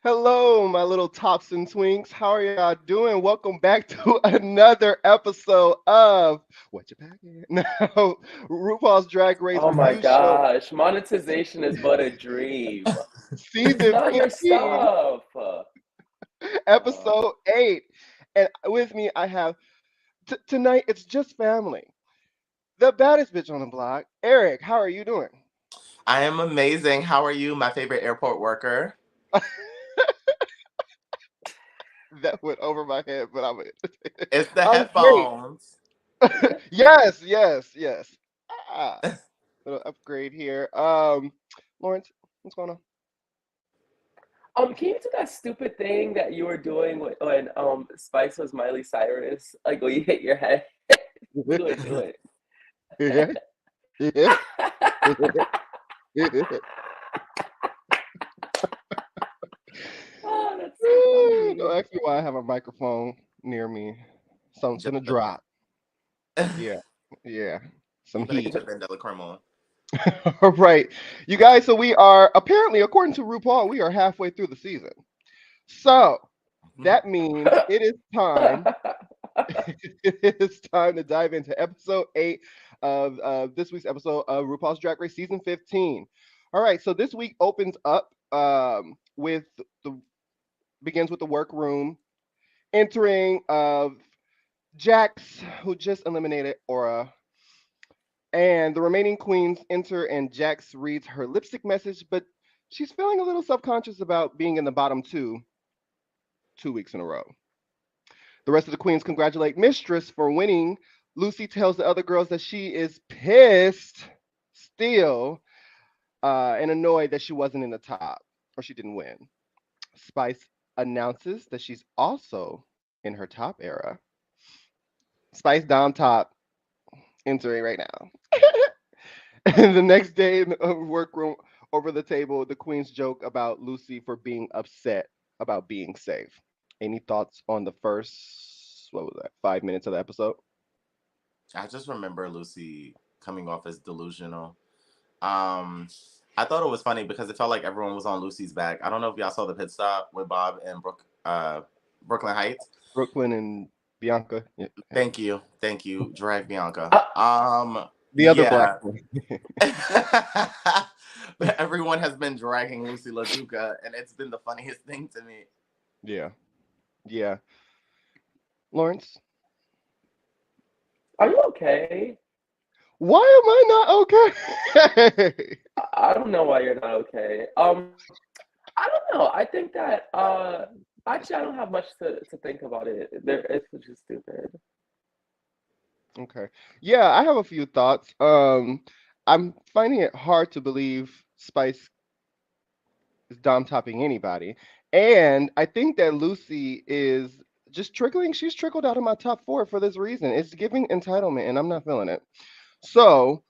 Hello, my little tops and twinks. How are y'all doing? Welcome back to another episode of What You Packing? Now, RuPaul's Drag Race Oh my Review Show, gosh, monetization is but a dream. It's Season not your 15, stuff. Episode 8. And with me, I have tonight. It's just family. The baddest bitch on the block, Eric. How are you doing? I am amazing. How are you, my favorite airport worker? That went over my head, but It's the I'm great. headphones. Yes, yes, yes. Ah, little upgrade here. Lawrence, what's going on? Can you do that stupid thing that you were doing when Spice was Miley Cyrus? Like when you hit your head? Do it. Yeah, yeah. Oh, that's so funny. Don't ask me why I have a microphone near me. Something's Just gonna drop. Yeah, yeah. you Some better get heat. your Vandella cream on. All right, you guys. So we are apparently, according to RuPaul, we are halfway through the season. So that means it is time. It is time to dive into episode 8 of this week's episode of RuPaul's Drag Race season 15. All right, so this week opens up with the begins with the workroom entering of Jax, who just eliminated Aura, and the remaining queens enter, and Jax reads her lipstick message, but she's feeling a little self-conscious about being in the bottom 2 weeks in a row. The rest of the queens congratulate Mistress for winning. Lucy tells the other girls that she is pissed still and annoyed that she wasn't in the top or she didn't win. Spice announces that she's also in her top era. Spice Dom top entering right now. And the next day in the workroom over the table, the queens joke about Lucy for being upset about being safe. Any thoughts on the first, what was that, 5 minutes of the episode? I just remember Lucy coming off as delusional. Um, I thought it was funny because it felt like everyone was on Lucy's back. I don't know if y'all saw the pit stop with Bob and Brooklyn Heights. Brooklyn and Bianca. Yeah. Thank you, Drag Bianca. Uh, The other black Yeah. one. But everyone has been dragging Lucy LaDuca, and it's been the funniest thing to me. Yeah. Yeah. Lawrence, are you okay? why am I not okay? I don't know why you're not okay. I don't know. I think that actually I don't have much to think about it. It's just stupid. Okay. Yeah, I have a few thoughts. I'm finding it hard to believe Spice is dom topping anybody. And I think that Lucy is just trickling. She's trickled out of my top 4 for this reason. It's giving entitlement, and I'm not feeling it. So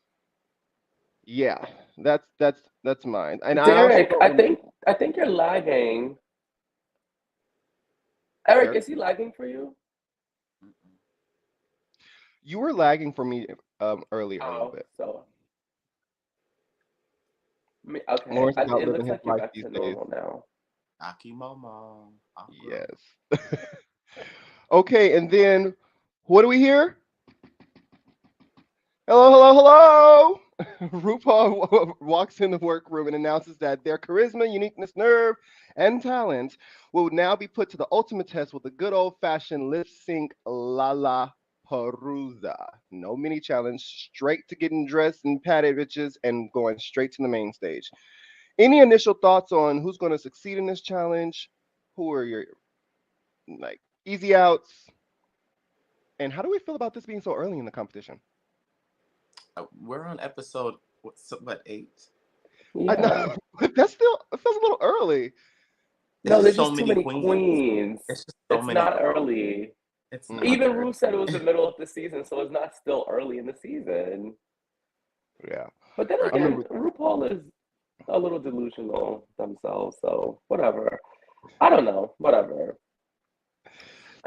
yeah, that's mine. And I also Derek, I think you're lagging. Eric, Eric, is he lagging for you? you were lagging for me earlier a little Oh, bit. so okay. Lawrence is out It living looks his like you're life back these to days. normal now. Aki Momo. Awkward. Yes. Okay, and then what do we hear? Hello, hello, hello. RuPaul walks in the workroom and announces that their charisma, uniqueness, nerve, and talent will now be put to the ultimate test with a good old fashioned lip sync la Perusa. No mini challenge, straight to getting dressed and padded bitches and going straight to the main stage. Any initial thoughts on who's going to succeed in this challenge? Who are your like easy outs? And how do we feel about this being so early in the competition? We're on episode what 8? I know, Yeah. but that's still it feels a little early. It's No, just there's so just too many many queens. queens. It's just so It's many not girls. early. It's Mm, not Even early. Rue said it was the middle of the season, so it's not still early in the season. yeah, But then I Right. again, remember. RuPaul is a little delusional themselves, so whatever. I don't know. Whatever.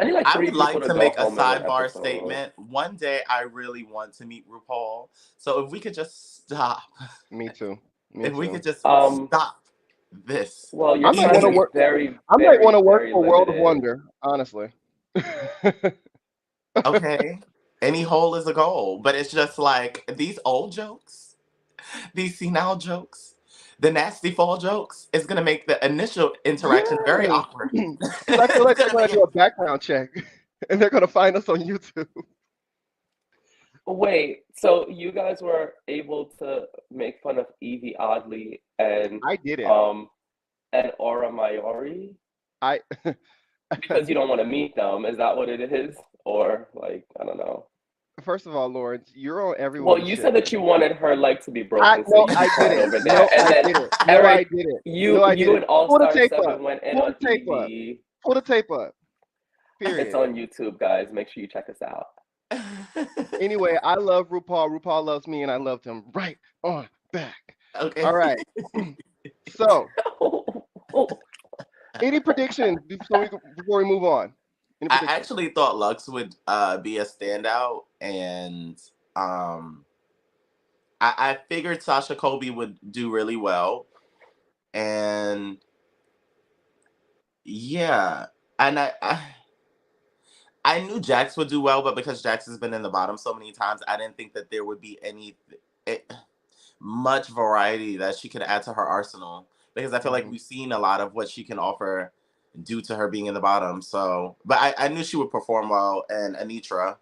I need like I three would people like to to go make a home in one sidebar episode. statement. One day I really want to meet RuPaul. So if we could just stop. Me too. Me If we too. could just Um, stop. this. Well, your I might want time to is work. very, I might want very, to work very for World of limited. Wonder, honestly. Okay. Any hole is a goal. But it's just like these old jokes, these senile jokes, the nasty fall jokes is gonna make the initial interaction very Yes, awkward. because I feel It's like they're gonna gonna make do it. a background check, and they're gonna find us on YouTube. Wait, so you guys were able to make fun of Evie Oddly I did it. um and Aura Mayori I because you don't want to meet them? Is that what it is? Or like, I don't know. First of all, Lawrence, you're on Well, everyone's you shit. said that you wanted her leg to be I broken, so no, you I cried didn't. over there. No, And I then didn't. No, I Eric, didn't. No, you I you didn't. and All Pull the Star tape up. 7 went in Pull on the tape up. Evie. Pull the tape up. It's Period. on YouTube, guys. Make sure you check us out. Anyway, I love RuPaul. RuPaul loves me, and I loved him right on back. All Okay. right. So, any predictions before we move on? Any I predictions? actually thought Lux would be a standout, and I figured Sasha Kobe would do really well, and yeah, and I knew Jax would do well, but because Jax has been in the bottom so many times, I didn't think that there would be much variety that she could add to her arsenal, because I feel like Mhm. we've seen a lot of what she can offer due to her being in the bottom. So, but I knew she would perform well, and Anitra.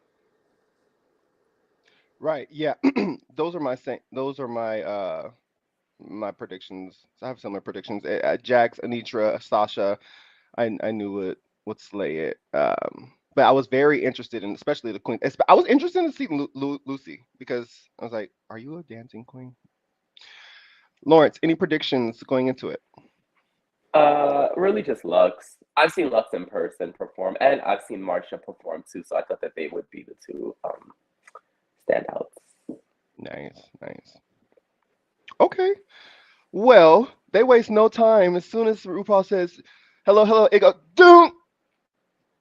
Right. Yeah. Those are my predictions. I have similar predictions. Jax, Anitra, Sasha. I knew would slay it. But I was very interested in, especially the queen. I was interested in seeing Lucy because I was like, "Are you a dancing queen?" Lawrence, any predictions going into it? Really just Lux. I've seen Lux in person perform, and I've seen Marsha perform too. So I thought that they would be the two standouts. Nice, nice. Okay. Well, they waste no time. As soon as RuPaul says, "Hello, hello," it goes doom,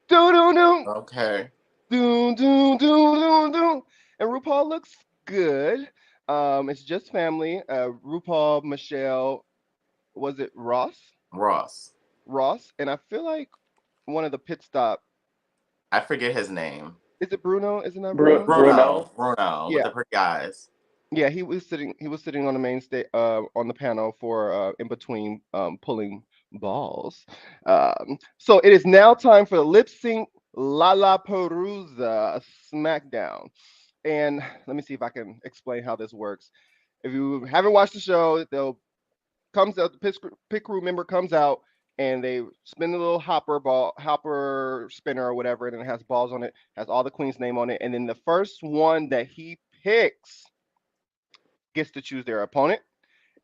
doom, doom, doom, Okay. doom, doom, doom, doom, doom, and RuPaul looks good. It's just family. RuPaul, Michelle, was it Ross? Ross. Ross, and I feel like one of the pit stop. I forget his name. Is it Bruno? Isn't that Bruno? Bruno. Bruno with Yeah, the pretty eyes. yeah. He was sitting. He was sitting on the main stage, on the panel for in between pulling balls. So it is now time for the lip sync Lollapalooza SmackDown. And let me see if I can explain how this works. If you haven't watched the show, they'll comes out, the pit crew member comes out and they spin the little hopper spinner or whatever, and it has balls on it, has all the queen's name on it, and then the first one that he picks gets to choose their opponent,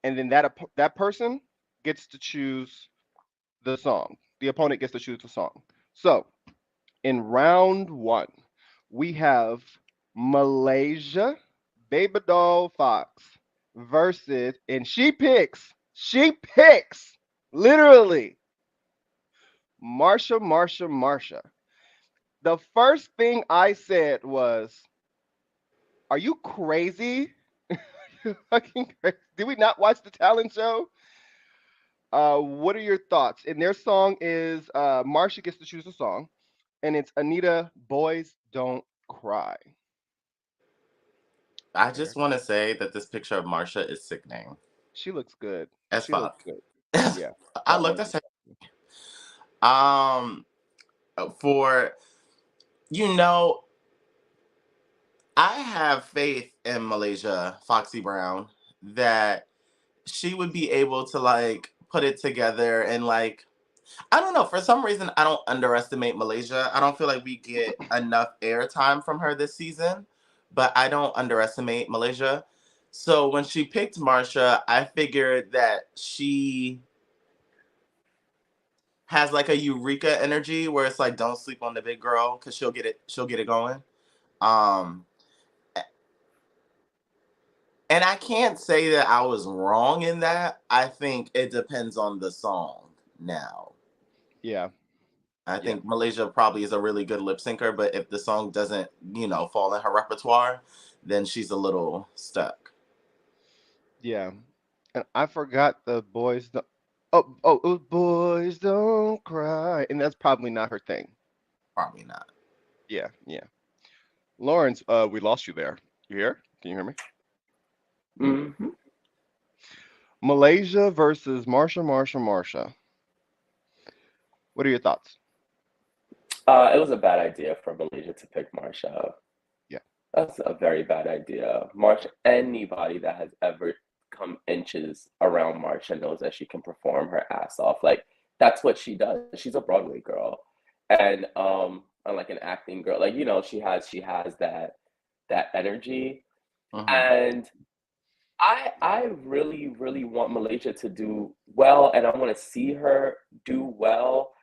and then that person gets to choose the song. The opponent gets to choose the song. So in round one, we have Malaysia, Baby Doll Fox versus, and she picks literally Marsha. The first thing I said was, "Are you crazy? You fucking crazy. Did we not watch the talent show?" What are your thoughts? And their song is Marsha gets to choose a song, and it's Anita, Boys Don't Cry. I just Eric, want to say that this picture of Marsha is sickening she looks good. as She looks fuck. good. Yeah, I that looked orange. at her. Um, for you know, I have faith in Malaysia Foxy Brown that she would be able to like put it together, and like I don't know, for some reason I don't underestimate Malaysia. I don't feel like we get enough airtime from her this season, but I don't underestimate Malaysia. So when she picked Marsha, I figured that she has like a eureka energy where it's like don't sleep on the big girl because she'll get it going. Um and I can't say that I was wrong in that. I think it depends on the song now. Yeah, I yeah, think Malaysia probably is a really good lip syncer, but if the song doesn't, fall in her repertoire, then she's a little stuck. yeah. And I forgot the boys. it was Boys Don't Cry, and that's probably not her thing. Probably not. Yeah, yeah. Lawrence, we lost you there. You here? Can you hear me? Hmm. Malaysia versus Marsha. What are your thoughts? It was a bad idea for Malaysia to pick Marsha. Yeah. That's a very bad idea. Marsha, anybody that has ever come inches around Marsha knows that she can perform her ass off. Like that's what she does. She's a Broadway girl, and unlike an acting girl, like she has that energy, Hmm. and I really want Malaysia to do well, and I want to see her do well.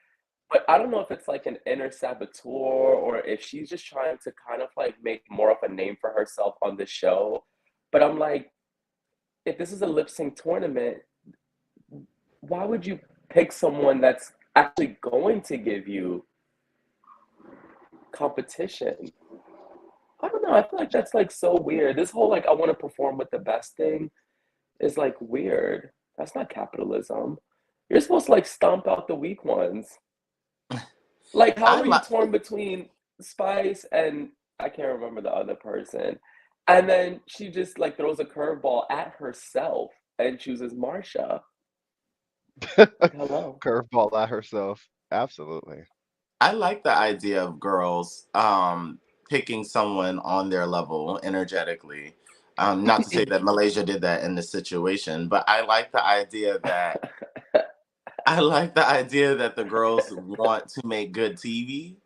But I don't know if it's like an inner saboteur or if she's just trying to kind of like make more of a name for herself on the show. But I'm like, if this is a lip sync tournament, why would you pick someone that's actually going to give you competition? I don't know. I feel like that's like so weird. This whole like I want to perform with the best thing is like weird. That's not capitalism. You're supposed to like stomp out the weak ones. Like, how I were you like. torn between Spice and I can't remember the other person? And then she just like throws a curveball at herself and chooses Marsha. Like, hello. Curveball at herself. Absolutely. I like the idea of girls picking someone on their level energetically. Not to say that Malaysia did that in this situation, but I like the idea that the girls want to make good TV,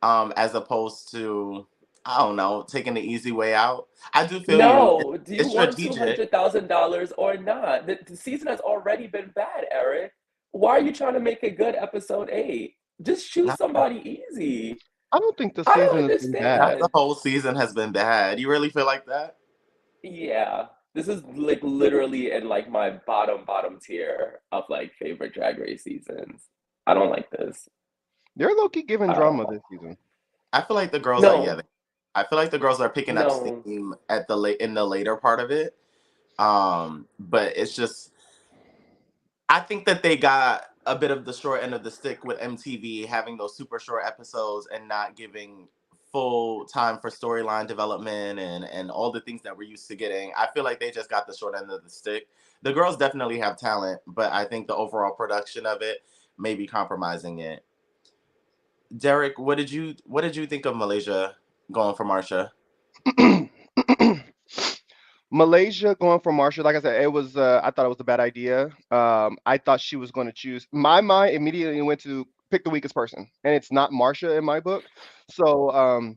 as opposed to, I don't know, taking the easy way out. I do feel you. No, do you It's want two strategic. hundred thousand dollars or not? The season has already been bad, Eric. Why are you trying to make it good episode 8? Just choose Not, somebody easy. I don't think the I don't season has been not bad. the understand. whole season has been bad. You really feel like that? Yeah, this is like literally in like my bottom tier of like favorite Drag Race seasons. I don't like this. They're low key giving drama Oh this season. I feel like the girls are, yeah. no, I feel like the girls are picking up no. steam at the late in the later part of it. But it's just, I think that they got a bit of the short end of the stick with MTV having those super short episodes and not giving full time for storyline development and all the things that we're used to getting. I feel like they just got the short end of the stick. The girls definitely have talent, but I think the overall production of it may be compromising it. Derek, what did you think of Malaysia going for Marsha? Malaysia going for Marsha, like I said, it was. I thought it was a bad idea. I thought she was going to choose. My mind immediately went to pick the weakest person, and it's not Marsha in my book. So,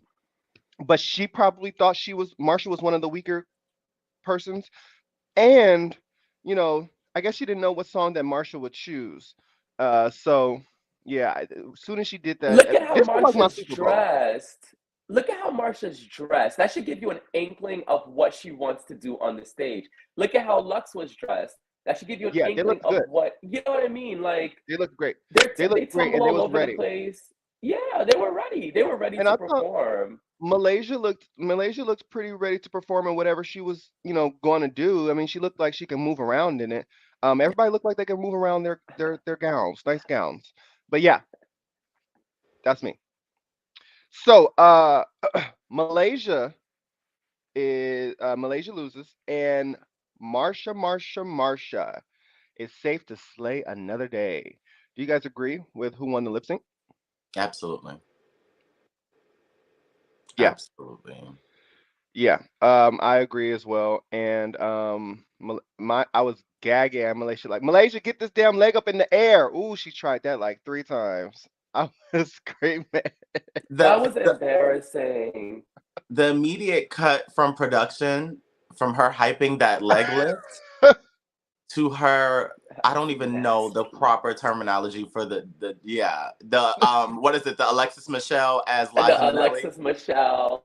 but she probably thought Marsha was one of the weaker persons, and I guess she didn't know what song that Marsha would choose. So yeah, as soon as she did that, Look at how this was like my Marsha's Super Bowl. dressed. Look at how Marsha's dressed. That should give you an inkling of what she wants to do on the stage. Look at how Lux was dressed. That should give you an Yeah, they inkling looked of good. what you know what I mean. Like They looked great. They they looked great, tumble and they all was over the ready. place. Yeah, they were ready. They were ready And to I thought perform. Malaysia looked pretty ready to perform in whatever she was, going to do. I mean, she looked like she can move around in it. Everybody looked like they can move around their gowns, nice gowns. But yeah, that's me. So, Malaysia Malaysia loses, and Marsha is safe to slay another day. Do you guys agree with who won the lip sync? Absolutely. Yeah, Absolutely. yeah. I agree as well. And I was gagging at Malaysia, like, Malaysia, get this damn leg up in the air. Ooh, she tried that like 3 times. I was screaming. That The was embarrassing. the immediate cut from production, from her hyping that leg lift to her, That I was don't even know the nasty. proper terminology for the yeah, the what is it, the Alexis Michelle as Liza The Minnelli, Alexis Michelle.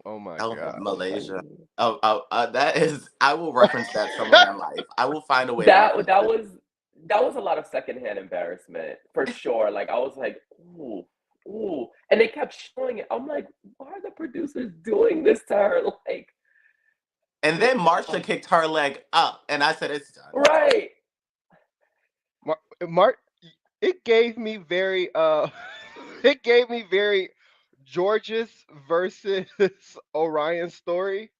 Oh my Oh, god. So Malaysia. funny. That is, I will reference that somewhere in life. I will find a way to That reference that it. was that was a lot of secondhand embarrassment for sure. Like I was like, ooh, ooh, and they kept showing it. I'm like, why are the producers doing this to her? Like, And then Marsha kicked her leg up, and I said, "It's done." Right. Mark, it gave me very it gave me very George's versus Orion story.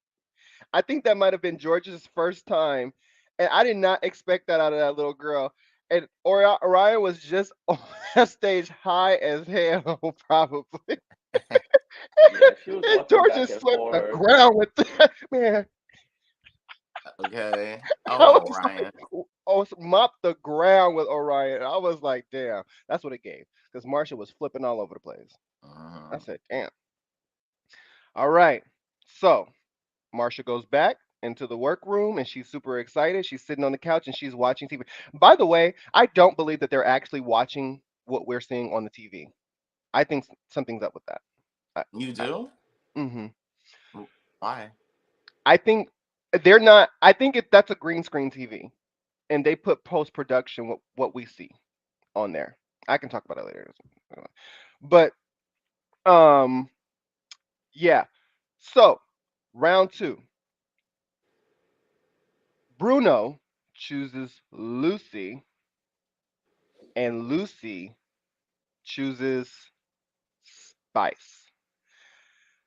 I think that might have been George's first time, and I did not expect that out of that little girl. And Orion was just on that stage high as hell, probably. Yeah, she was And walking George back just and swept the forth. ground with that. Man, Okay. I Oh, was Ryan. like, oh, mop the ground with Orion. I was like, damn, that's what it gave. Because Marsha was flipping all over the place. I said, damn. All right. So Marsha goes back into the workroom and she's super excited. She's sitting on the couch and she's watching TV. By the way, I don't believe that they're actually watching what we're seeing on the TV. I think something's up with that. I, You do? mm-hmm. Why? I think they're not. I think that's a green screen TV, and they put post production what we see on there. I can talk about it later, but um, yeah. So round two, Bruno chooses Lucy, and Lucy chooses Spice.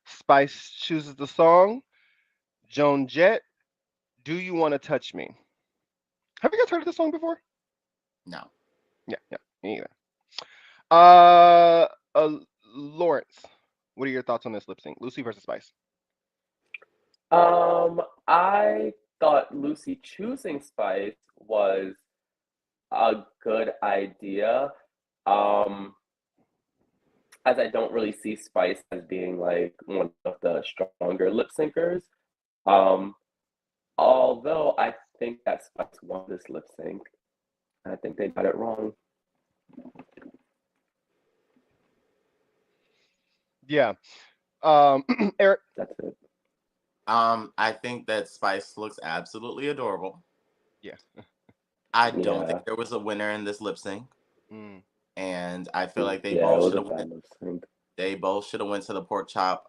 Spice chooses the song Joan Jett. Do you want to touch me? Have you guys heard of this song before? No. Yeah, yeah, me either. Uh, Lawrence, what are your thoughts on this lip sync? Lucy versus Spice. I thought Lucy choosing Spice was a good idea. Um, as I don't really see Spice as being like one of the stronger lip syncers. Um, although I think that Spice won this lip sync. I think they got it wrong. Yeah. Eric. That's it. I think that Spice looks absolutely adorable. Yeah. I don't Yeah. think there was a winner in this lip sync, Mm. and I feel like they Yeah, it both was should a have bad went. lip sync. They both should have went to the pork chop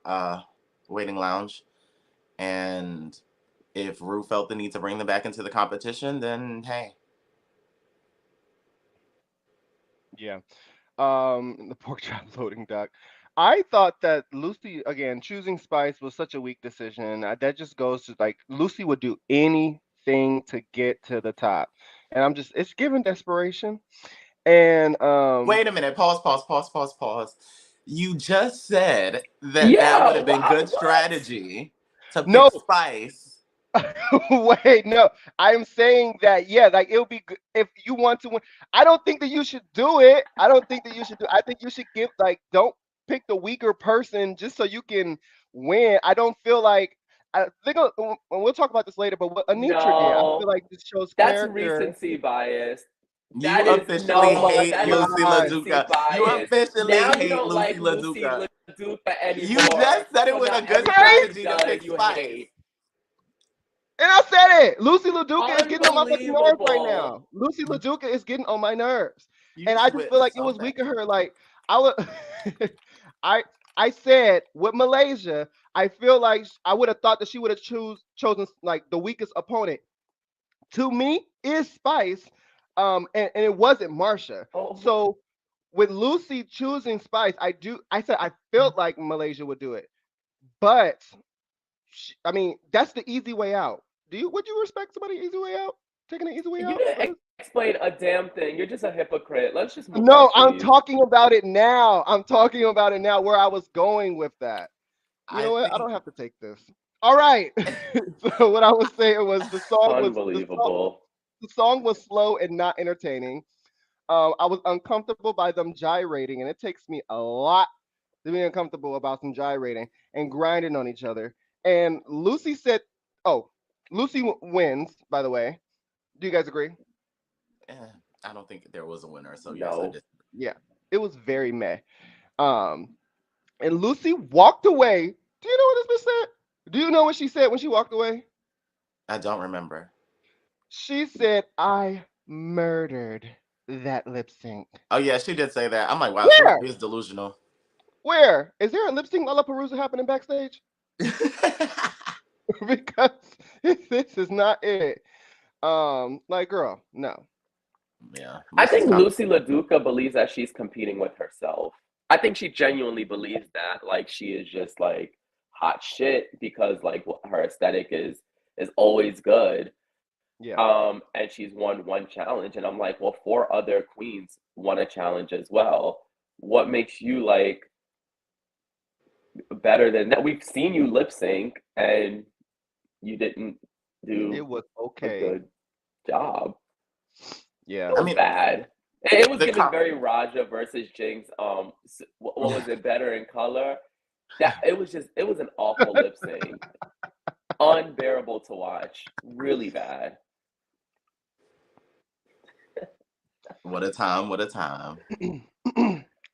waiting lounge. And if Rue felt the need to bring them back into the competition, then hey. Yeah. The pork chop loading dock. I thought that Lucy again choosing Spice was such a weak decision. That just goes to like Lucy would do anything to get to the top, and I'm just it's given desperation. And Wait a minute. Pause, pause, pause, pause, pause. You just said that that would Yeah, have been good what? strategy to no, pick Spice. wait, no. I'm saying that yeah, like it'll be good if you want to win. I don't think that you should do it. I don't think that you should do. I think you should give like don't pick the weaker person just so you can win. I don't feel like I think we'll talk about this later. But what Anitra did, I feel No, like this shows that's character. recency bias. You That is officially Oh no, my hate that is Lucy god! recency LaDuca. You bias. officially Now you hate don't Lucy like Lucy LaDuca. LaDuca You anymore. just said it So was now a good everything she strategy to does, pick you Spice. hate. And I said it. Lucy LaDuca is getting on my fucking nerves right Unbelievable. now. Lucy LaDuca is getting on my nerves, You and I just feel switched like it so was weak of fast. her. Like I would, I I said with Malaysia, I feel like I would have thought that she would have chosen like the weakest opponent. To me, is Spice, and it wasn't Marsha. Oh, So with Lucy choosing Spice, I said I felt like Malaysia would do it, but I mean, that's the easy way out. Would you respect somebody easy way out? Taking the easy way you out for didn't this? explain a damn thing. You're just a hypocrite. Let's just move on, No, I'm please. talking about it now. I'm talking about it now where I was going with that. You I know what? I think don't have to take this. All right. So what I was saying was Unbelievable. the song was slow and not entertaining. I was uncomfortable by them gyrating, and it takes me a lot to be uncomfortable about some gyrating and grinding on each other. And Lucy said, "Oh, Lucy wins." By the way, do you guys agree? eh, I don't think there was a winner. So yes, I No. did. Yeah, it was very meh. Um, and Lucy walked away. Do you know what this bitch said? Do you know what she said when she walked away? I don't remember. She said, "I murdered that lip sync." Oh yeah, she did say that. I'm like, wow, she Where? really is delusional. Where? Is there a lip sync Lollapalooza happening backstage? Because This is not it. Like, girl, no. Yeah, I Lucy's think comp. Lucy LaDuca believes that she's competing with herself. I think she genuinely believes that, like, she is just like hot shit because like her aesthetic is always good. Yeah. And she's won one challenge, and I'm like, well, four other queens won a challenge as well. What makes you like better than that? We've seen you lip sync, and you didn't It do was a okay. good job. Yeah. It I was mean, bad. It was the giving comp. very Raja versus Jinx. What was it? Better in color. That it was an awful lip sync, unbearable to watch. Really bad. What a time! What a time!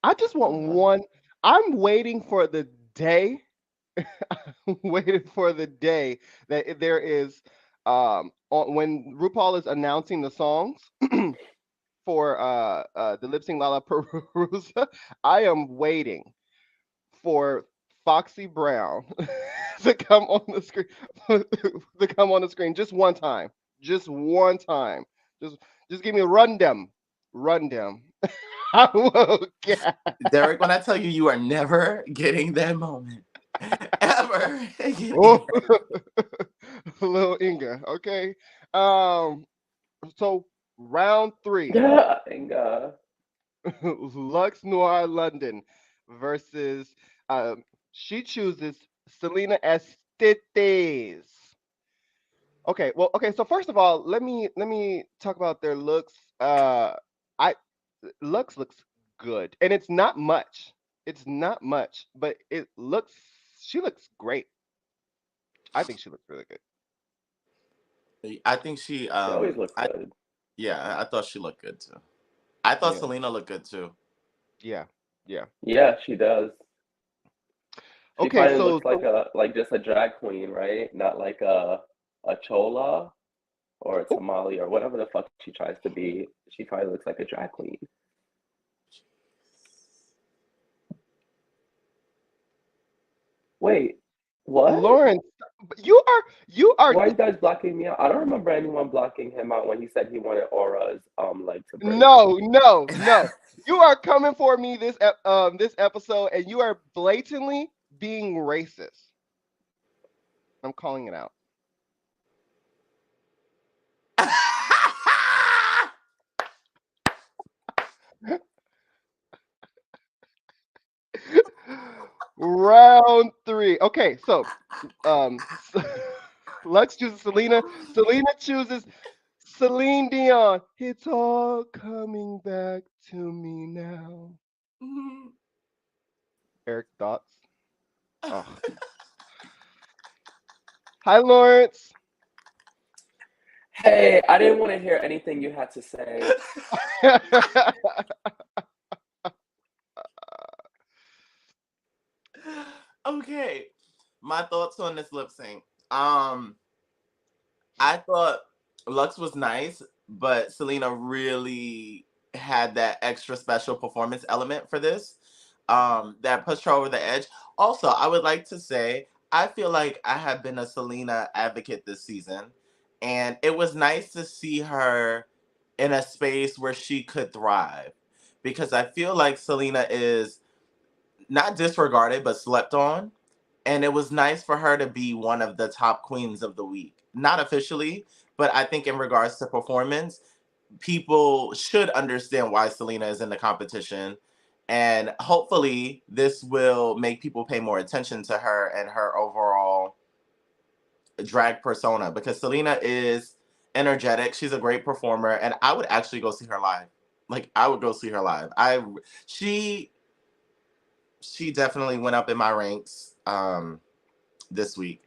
I just want one. I'm waiting for the day. Waiting for the day that there is when RuPaul is announcing the songs for the lip sync Lollapalooza. I am waiting for Foxy Brown to come on the screen to come on the screen just one time. Just one time. Just just give me a run them. Run them. I will get Derek, when I tell you, you are never getting that moment, ever. oh, little Inga, okay. Um so round three. And Lux Noir London versus she chooses Selena Estetes. Okay, so first of all, let me talk about their looks. I Lux looks good, and it's not much. It's not much, but it looks. She looks great. I think she looks really good. I think she. she always looks I good. Yeah, I thought she looked good too. I thought Yeah, Selena looked good too. yeah, yeah. Yeah, she does. She Okay, finally so looks like a like just a drag queen, right? Not like a chola or a oh, tamale or whatever the fuck she tries to be. She finally looks like a drag queen. Wait, what? Lawrence, you are Why are you guys blocking me out? I don't remember anyone blocking him out when he said he wanted auras like to break. no. You are coming for me this episode, and you are blatantly being racist. I'm calling it out. Round three. Okay, so um, Lux chooses Selena. Selena chooses Celine Dion. It's all coming back to me now. Eric, thoughts? Oh, hi, Lawrence. Hey, I didn't want to hear anything you had to say. Okay, my thoughts on this lip sync. Um, I thought Lux was nice, but Selena really had that extra special performance element for this. That pushed her over the edge. Also, I would like to say I feel like I have been a Selena advocate this season, and it was nice to see her in a space where she could thrive, because I feel like Selena is not disregarded but slept on, and it was nice for her to be one of the top queens of the week. Not officially, but I think in regards to performance, people should understand why Selena is in the competition. And hopefully, this will make people pay more attention to her and her overall drag persona, because Selena is energetic. She's a great performer, and I would actually go see her live. Like, I would go see her live. She she definitely went up in my ranks this week.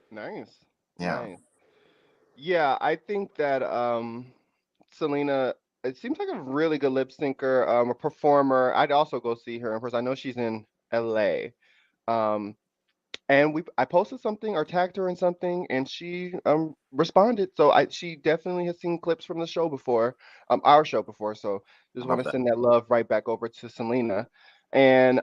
Nice, Yeah. nice. Yeah, I think that Selena, it seems like a really good lip syncer, a performer. I'd also go see her in person. I know she's in LA. Um, and I posted something or tagged her in something, and she responded. So she definitely has seen clips from the show before, our show before. So I just want love to that. send that love right back over to Selena. And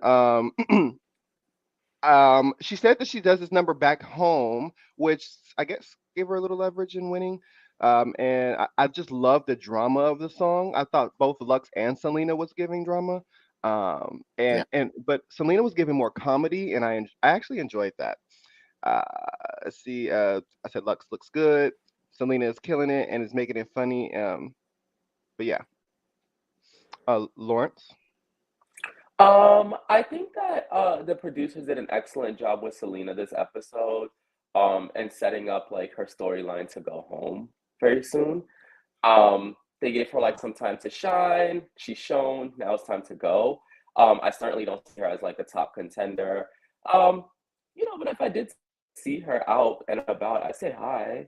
She said that she does this number back home, which I guess gave her a little leverage in winning. And I just love the drama of the song. I thought both Lux and Selena was giving drama. Yeah. But Selena was giving more comedy, and I actually enjoyed that. Uh, let's see. I said Lux looks good. Selena is killing it and is making it funny. But yeah, Lawrence. I think that the producers did an excellent job with Selena this episode, and setting up like her storyline to go home very soon. They gave her like some time to shine. She's shown. Now it's time to go. I certainly don't see her as like a top contender. Um, but if I did see her out and about, I say hi.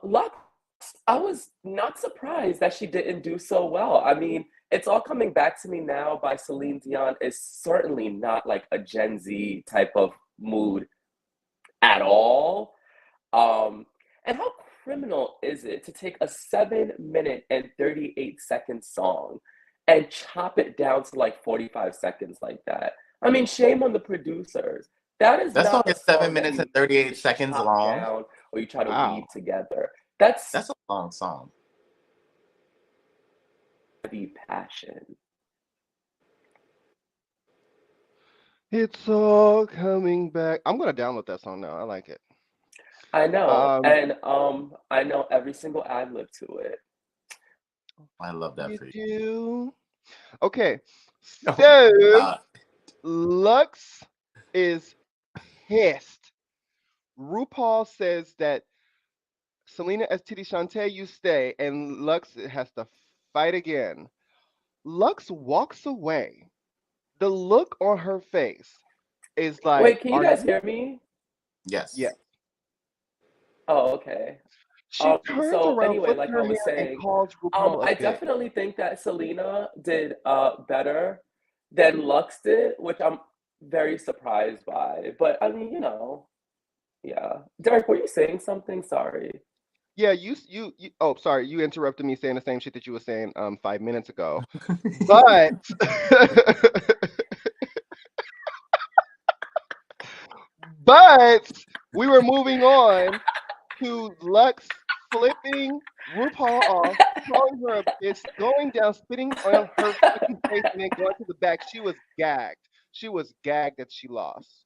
Lux, I was not surprised that she didn't do so well. I mean, it's all coming back to me now by Celine Dion is certainly not like a Gen Z type of mood at all. Um, and how criminal is it to take a 7 minute and 38-second song and chop it down to like 45 seconds like that? I mean, shame on the producers. That is That song not a is seven song that minutes you and 38 just seconds chop long. down or you try to weave Wow. together. That's That's a long song. the passion. It's all coming back. I'm gonna download that song now. I like it. I know, Um, and I know every single ad lib to it. I love that you for you. do. Okay, Oh so my God. Lux is pissed. RuPaul says that Selena STD Shantae, you stay, and Lux has to fight again. Lux walks away. The look on her face is like, Wait, can you "Are guys you?" hear me? Yeah. Yes. Oh, okay. She turns So around, anyway, flips like I her was hair, and saying, calls RuPaul a I bitch. definitely think that Selena did better than Lux did, which I'm very surprised by. But I mean, yeah. Derek, were you saying something? Sorry. Yeah, you. Oh, sorry, you interrupted me saying the same shit that you were saying 5 minutes ago. But but we were moving on to Lux flipping RuPaul off, calling her a bitch, going down, spitting on her fucking face, and then going to the back. She was gagged. She was gagged that she lost.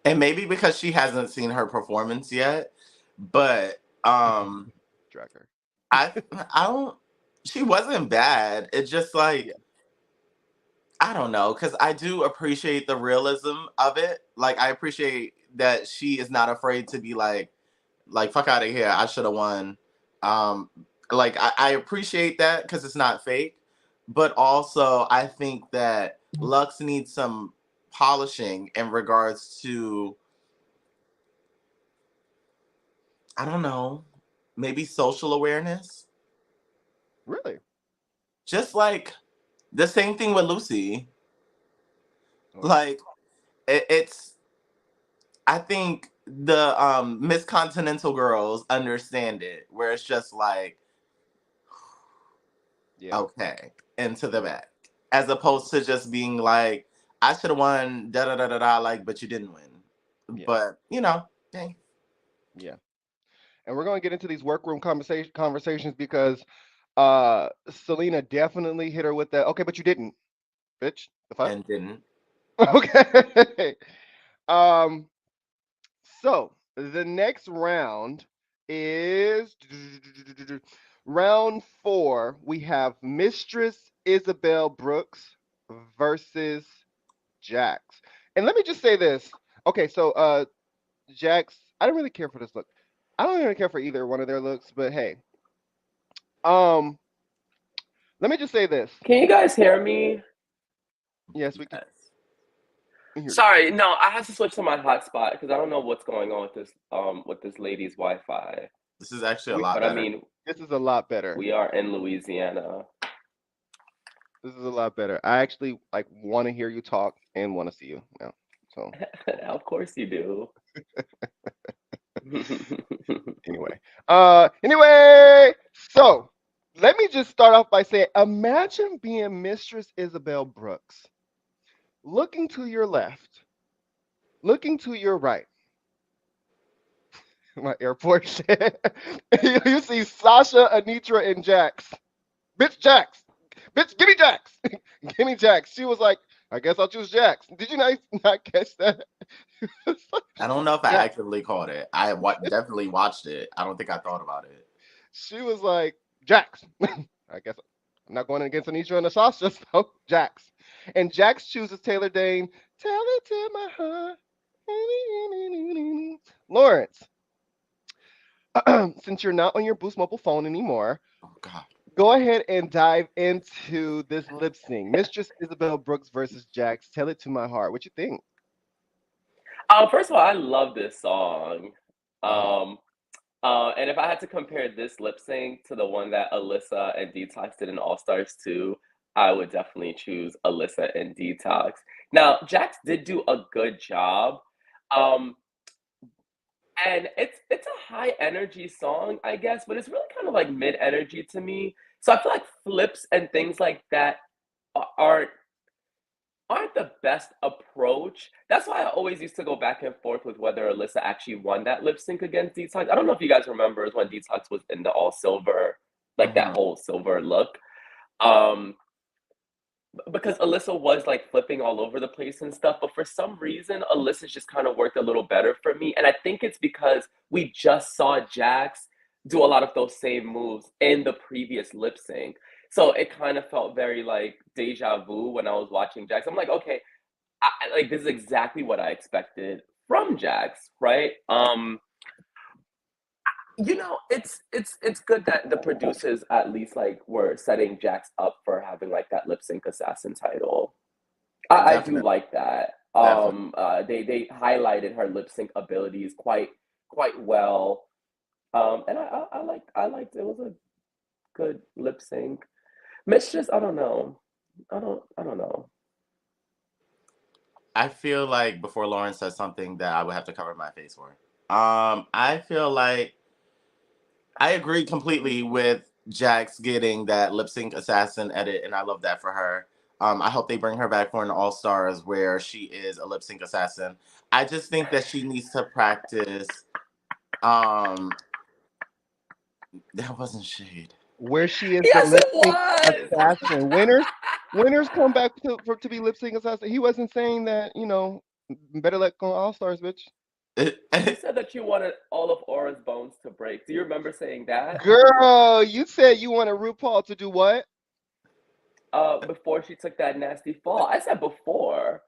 And maybe because she hasn't seen her performance yet, but Drag her. I don't she wasn't bad. It's just Yeah. like I don't know, because I do appreciate the realism of it. Like I appreciate that she is not afraid to be like fuck out of here. I should have won. Um, like I appreciate that because it's not fake, but also I think that Lux needs some polishing in regards to I don't know, maybe social awareness. Really? Just like the same thing with Lucy. Oh. Like it's I think the Miss Continental girls understand it, where it's just like, Yeah. okay, into the Yeah. back. As opposed to just being like, I should have won, da da da da da, like, but you didn't win. Yeah. But, hey. Yeah. And we're gonna get into these workroom conversations because Selena definitely hit her with that. Okay, but you didn't, bitch. The fuck? And didn't. Okay. um. So the next round is round four. We have Mistress Isabel Brooks versus Jax. And let me just say this. Okay, so Jax, I don't really care for this look. I don't even care for either one of their looks, but hey, um, let me just say this. Can you guys hear me? Yes, we can Yes. hear you. Sorry, no, I have to switch to my hotspot because I don't know what's going on with this lady's Wi-Fi. This is actually a We, lot But I better. mean, this is a lot better. we are in Louisiana. This is a lot better. I actually like want to hear you talk and want to see you now. So Of course you do. anyway, so let me just start off by saying, imagine being Mistress Isabel Brooks. Looking to your left, looking to your right. My airport shit. You see Sasha, Anitra, and Jax. Bitch, Jax. Bitch, give me Jax. Give me Jax. She was like, I guess I'll choose Jax. Did you not catch that? I don't know if I Jax. actively caught it. I definitely watched it. I don't think I thought about it. She was like, Jax. I guess I'm not going against Anitra and Sasha, so Jax. And Jax chooses Taylor Dane. Tell it to my heart. Lawrence, since you're not on your Boost mobile phone anymore, Oh God. go ahead and dive into this lip sync. Mistress Isabel Brooks versus Jax. Tell it to my heart. What you think? First of all, I love this song. Mhm. Um, and if I had to compare this lip sync to the one that Alyssa and Detox did in All Stars 2, I would definitely choose Alyssa and Detox. Now, Jax did do a good job. Um, and it's a high energy song, I guess, but it's really kind of like mid energy to me. So I feel like flips and things like that aren't the best approach. That's why I always used to go back and forth with whether Alyssa actually won that lip sync against Detox. I don't know if you guys remember when Detox was in the all silver, like that Hmm. whole silver look. Um, because Alyssa was like flipping all over the place and stuff, but for some reason, Alyssa's just kind of worked a little better for me. And I think it's because we just saw Jax do a lot of those same moves in the previous lip sync. So it kind of felt very like deja vu when I was watching Jax. I'm like, okay, like this is exactly what I expected from Jax, right? It's good that the producers at least like were setting Jax up for having like that lip sync assassin title. I do Definitely. like that. Definitely. They highlighted her lip sync abilities quite well. And I liked it was a good lip sync. Mistress, I don't know. I don't know. I feel like before Lauren says something that I would have to cover my face for. I feel like I agree completely with Jax getting that lip sync assassin edit, and I love that for her. I hope they bring her back for an All Stars where she is a lip sync assassin. I just think that she needs to practice. Um, that wasn't shade. Where she is the Yes, lip it sync was. assassin. Winners come back to be lip sync assassin. He wasn't saying that, better let go All Stars, bitch. You said that you wanted all of Aura's bones to break. Do you remember saying that? Girl, you said you wanted RuPaul to do what? Before she took that nasty fall. I said before.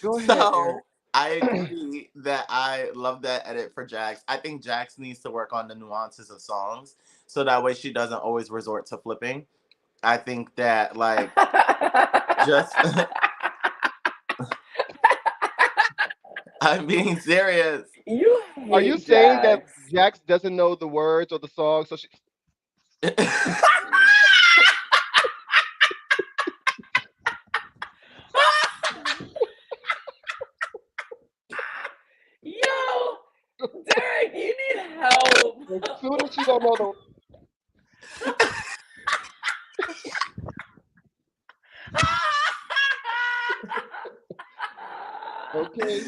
Go ahead, Eric. So I agree that I love that edit for Jax. I think Jax needs to work on the nuances of songs so that way she doesn't always resort to flipping. I think that like just I'm being serious. You Are you hate saying that Jax. Jax doesn't know the words or the song? So she. Yo, Derek, you need help. As soon as she don't know okay.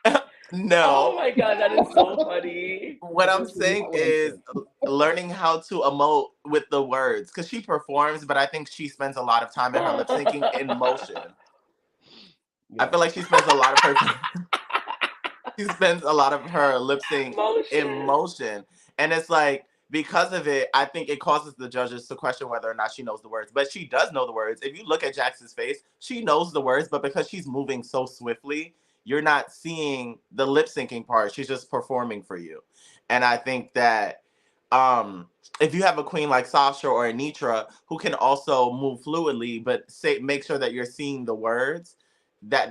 Oh No. my god, that is so funny. What I'm Listen, this is saying what I'm is saying. learning how to emote with the words because she performs, but I think she spends a lot of time in her lip syncing in motion. I Yeah. feel like she spends a lot of her she spends a lot of her lip sync in Motion. motion. And it's like, because of it, I think it causes the judges to question whether or not she knows the words. But she does know the words. If you look at Jackson's face, she knows the words, but because she's moving so swiftly, you're not seeing the lip syncing part. She's just performing for you. And I think that if you have a queen like Sasha or Anitra who can also move fluidly, but make sure that you're seeing the words,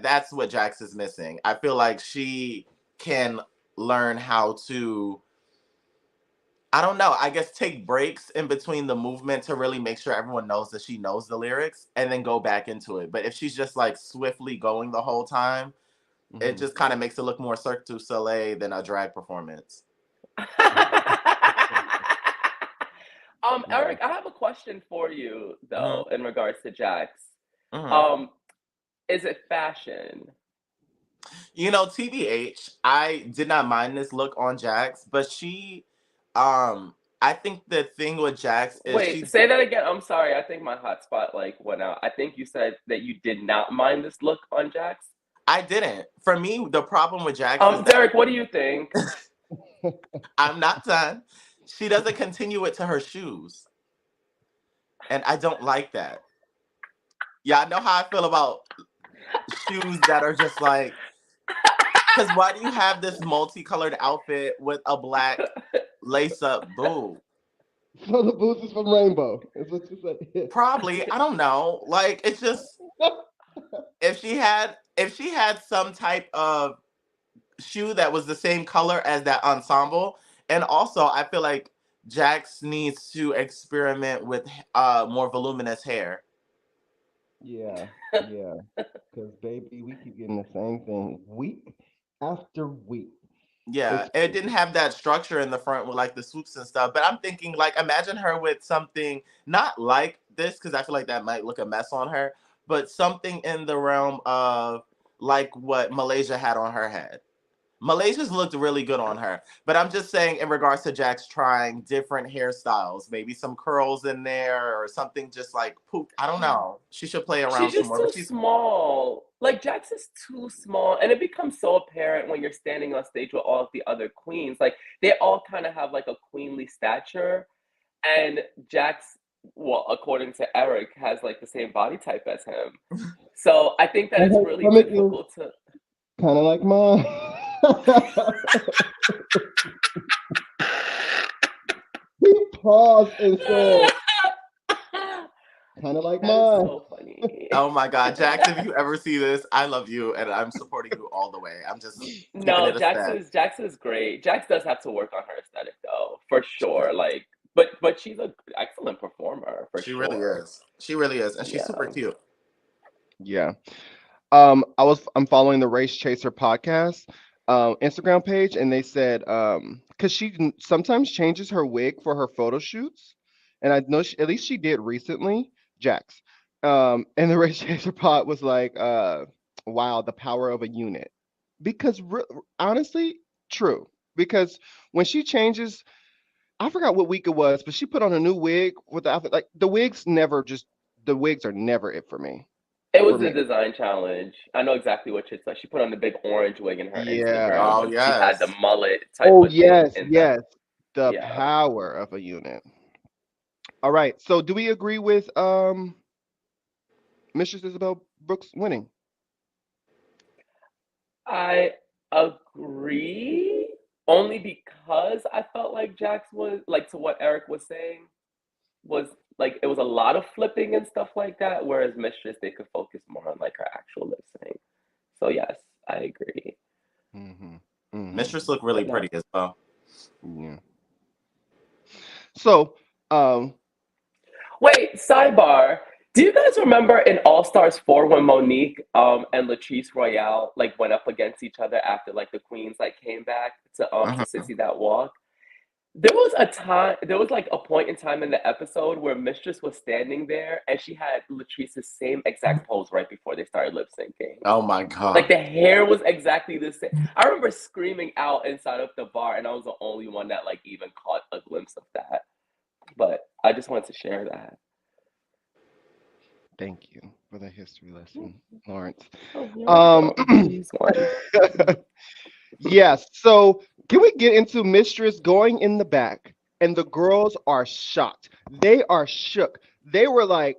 that's what Jax is missing. I feel like she can learn how to, I don't know, I guess take breaks in between the movement to really make sure everyone knows that she knows the lyrics and then go back into it. But if she's just like swiftly going the whole time, it Hmm. just kind of makes it look more Cirque du Soleil than a drag performance. Yeah. Eric, I have a question for you Hmm. though in regards to Jax. Hmm. Um, Is it fashion? You know, TBH, I did not mind this look on Jax, but I think the thing with Jax is Wait, say that again. I'm sorry. I think my hotspot like went out. I think you said that you did not mind this look on Jax. I didn't. For me, the problem with Jax is that Derek, what do you think? I'm not done. She doesn't continue it to her shoes. And I don't like that. Yeah, I know how I feel about shoes that are just like, because why do you have this multicolored outfit with a black lace-up boot? So the boots is from Rainbow. Is what you said. Probably. I don't know. Like, it's just if she had some type of shoe that was the same color as that ensemble, and also I feel like Jax needs to experiment with more voluminous hair. Yeah, yeah. Because baby, we keep getting the same thing week after week. Yeah, It's it didn't have that structure in the front with like the swoops and stuff. But I'm thinking like imagine her with something not like this because I feel like that might look a mess on her, but something in the realm of like what Malaysia had on her head. Malaysia's looked really good on her, but I'm just saying in regards to Jax trying different hairstyles, maybe some curls in there or something just like poop. I don't know. She should play around She's some just more. too But she's small. Like Jax is too small, and it becomes so apparent when you're standing on stage with all of the other queens. Like they all kind of have like a queenly stature, and Jax, well, according to Eric, has like the same body type as him. So I think that and it's her really stomach is difficult to. kind of like mine. He paused and said, kind of like That is mine. so funny. oh my God, Jax, if you ever see this, I love you and I'm supporting you all the way. I'm just keeping No, it a stat. Jax is great. Jax does have to work on her aesthetic though, for sure. Like, but she's an excellent performer for She really sure. is. She really is. And she's Yeah. super cute. Yeah. I'm following the Race Chaser podcast Instagram page, and they said because sometimes changes her wig for her photo shoots, and I know at least she did recently, Jax. And the Race Chaser pod was like, wow, the power of a unit. Because honestly, true. Because when she changes, I forgot what week it was, but she put on a new wig with the outfit. Like the wigs are never it for me. It For was the me. design challenge. I know exactly what it's like. She put on the big orange wig in her Yeah. Instagram Oh, when she had the yes. mullet type Oh of thing yes, in the yes. The yeah. power of a unit. All right. So do we agree with Mistress Isabel Brooks winning? I agree only because I felt like Jax was like to what Eric was saying was like it was a lot of flipping and stuff like that, whereas Mistress they could focus more on like her actual lip sync. So yes, I agree. Mm-hmm. Mm-hmm. Mistress looked really But no. pretty as well. Yeah. So Wait, sidebar. Do you guys remember in All Stars 4 when Monique and Latrice Royale like went up against each other after like the queens like came back to Mhm. Sissy That Walk? There was like a point in time in the episode where Mistress was standing there and she had Latrice's same exact pose right before they started lip syncing. Oh my Like God. the hair was exactly the same. I remember screaming out inside of the bar, and I was the only one that like even caught a glimpse of that. But I just wanted to share that. thank you for the history lesson, Lawrence. Oh, you're Um welcome. Use one. yes. So can we get into Mistress going in the back? And the girls are shocked. They are shook. They were like,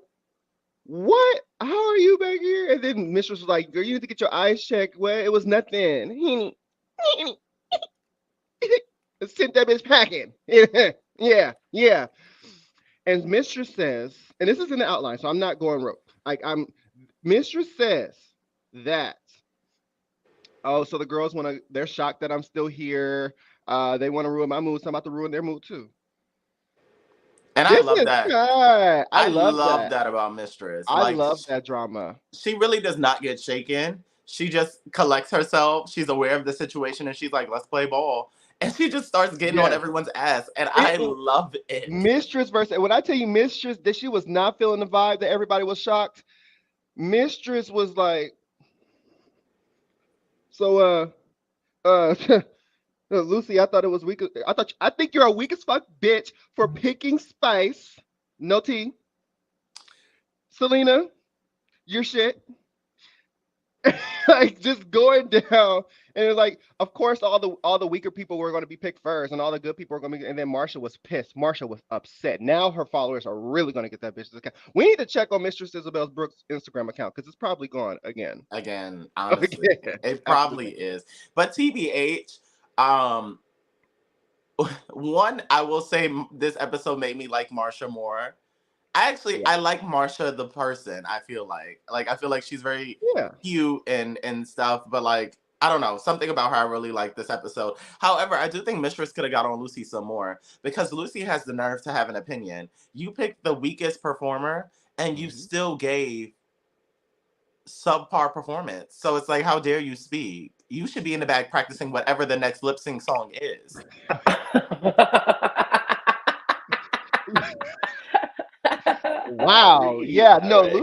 what? How are you back here? And then Mistress was like, girl, you need to get your eyes checked. Well, it was nothing. Sent that bitch packing. Yeah, yeah. And Mistress says, and this is in the outline, so I'm not going rogue. Like Mistress says that, oh, so the girls they're shocked that I'm still here. They want to ruin my mood, so I'm about to ruin their mood too. And I This love is that. good. I I love love that. that about Mistress. I Like, love that drama. she really does not get shaken. She just collects herself. She's aware of the situation and she's like, let's play ball. And she just starts getting on Yes. everyone's ass. And It I love it. Mistress versus when I tell you Mistress that she was not feeling the vibe that everybody was shocked. Mistress was like, so uh Lucy, I thought it was weak. I think you're a weak as fuck bitch for picking Spice. No tea. Selena, your shit. Like just going down, and it's like, of course, all the weaker people were going to be picked first, and all the good people were going to be. And then Marsha was pissed. Marsha was upset. Now her followers are really going to get that bitch's account. We need to check on Mistress Isabel Brooks' Instagram account because it's probably gone again. Again, honestly, Again. it probably is. But TBH, um, one, I will say this episode made me like Marsha more. I like Marsha the person. I feel like she's very Yeah. cute and stuff, but like I don't know, something about her I really like this episode. However, I do think Mistress could have got on Lucy some more because Lucy has the nerve to have an opinion. You picked the weakest performer and you still gave subpar performance. So it's like, how dare you speak? You should be in the back practicing whatever the next lip sync song is. Wow. Yeah. No, Eric.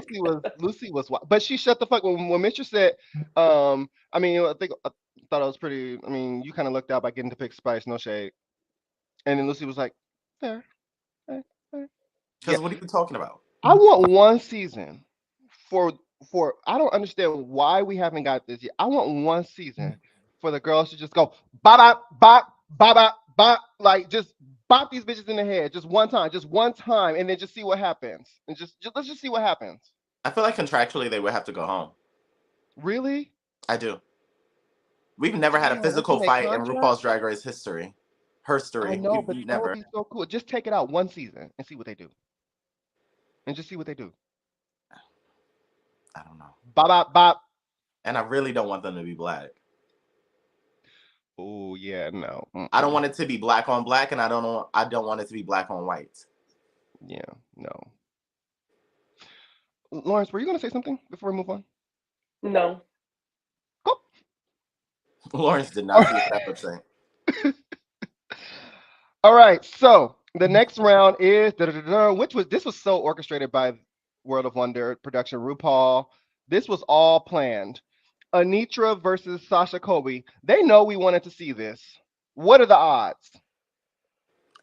Lucy was. But she shut the fuck when Mistress said. I mean, I thought it was pretty. I mean, you kind of looked out by getting to pick Spice. No shade. And then Lucy was like, fair. Fair, fair. Yeah. Because what are you talking about? I want one season for I don't understand why we haven't got this yet. I want one season for the girls to just go bop bop bop bop bop, like just bop these bitches in the head just one time, and then just see what happens. And just let's just see what happens. I feel like contractually they would have to go home. Really? I do. We've never had a Damn, that's in physical their fight in contract? RuPaul's Drag Race history. I Herstory. know, but We've that would never. be so cool. Just take it out one season and see what they do. And just see what they do. I don't know. Bop bop bop. And I really don't want them to be black. Oh yeah, no. I don't want it to be black on black, and I don't want it to be black on white. Yeah, no. Lawrence, were you gonna say something before we move on? No. Cool. Lawrence did not see that lip sync. All right, so the next round is this was so orchestrated by World of Wonder production RuPaul. This was all planned. Anitra versus Sasha Kobe. They know we wanted to see this. What are the odds?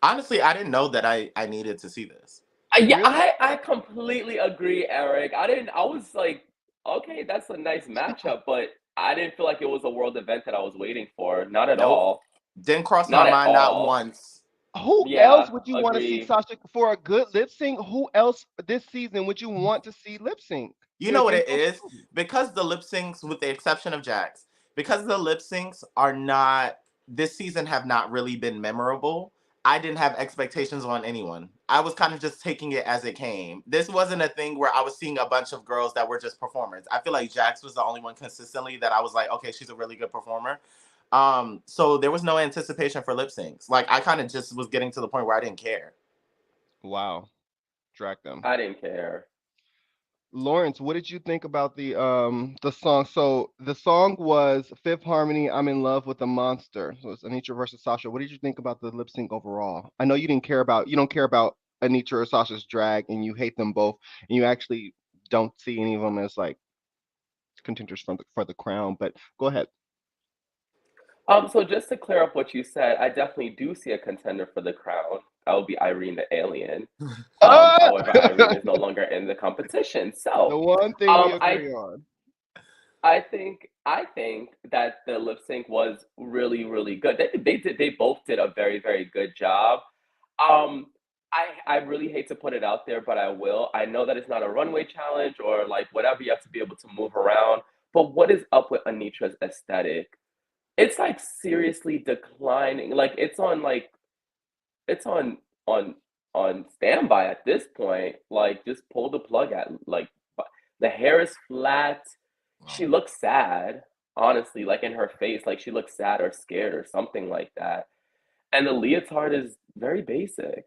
Honestly, I didn't know that I needed to see this. Yeah, Really? I completely agree, Eric. I was like, okay, that's a nice matchup, but I didn't feel like it was a world event that I was waiting for. Not at Nope. all. Didn't cross my Not at mind not all. once. Who else Yeah, would you want to see agree. Sasha for a good lip sync? Who else this season would you want to see lip sync? You know what in it is? Because the lip syncs, with the exception of Jax, because the lip syncs are not, this season have not really been memorable, I didn't have expectations on anyone. I was kind of just taking it as it came. This wasn't a thing where I was seeing a bunch of girls that were just performers. I feel like Jax was the only one consistently that I was like, okay, she's a really good performer. So there was no anticipation for lip syncs. Like I kind of just was getting to the point where I didn't care. Wow. Drag them. I didn't care. Lawrence, what did you think about the song? So the song was Fifth Harmony, I'm in Love with a Monster. So it's Anitra versus Sasha. What did you think about the lip sync overall? I know you don't care about Anitra or Sasha's drag, and you hate them both, and you actually don't see any of them as like contenders for the crown, but go ahead. So just to clear up what you said, I definitely do see a contender for the crown. That would be Irene the Alien. However, Irene is no longer in the competition. The So, one thing we I agree on. I think that the lip sync was really, really good. They both did a very, very good job. Um, I really hate to put it out there, but I will. I know that it's not a runway challenge or like whatever. You have to be able to move around. But what is up with Anitra's aesthetic? It's like seriously declining. Like it's on on standby at this point. Like just pull the plug at like the hair is flat. She looks sad, honestly, like in her face, like she looks sad or scared or something like that. And the leotard is very basic.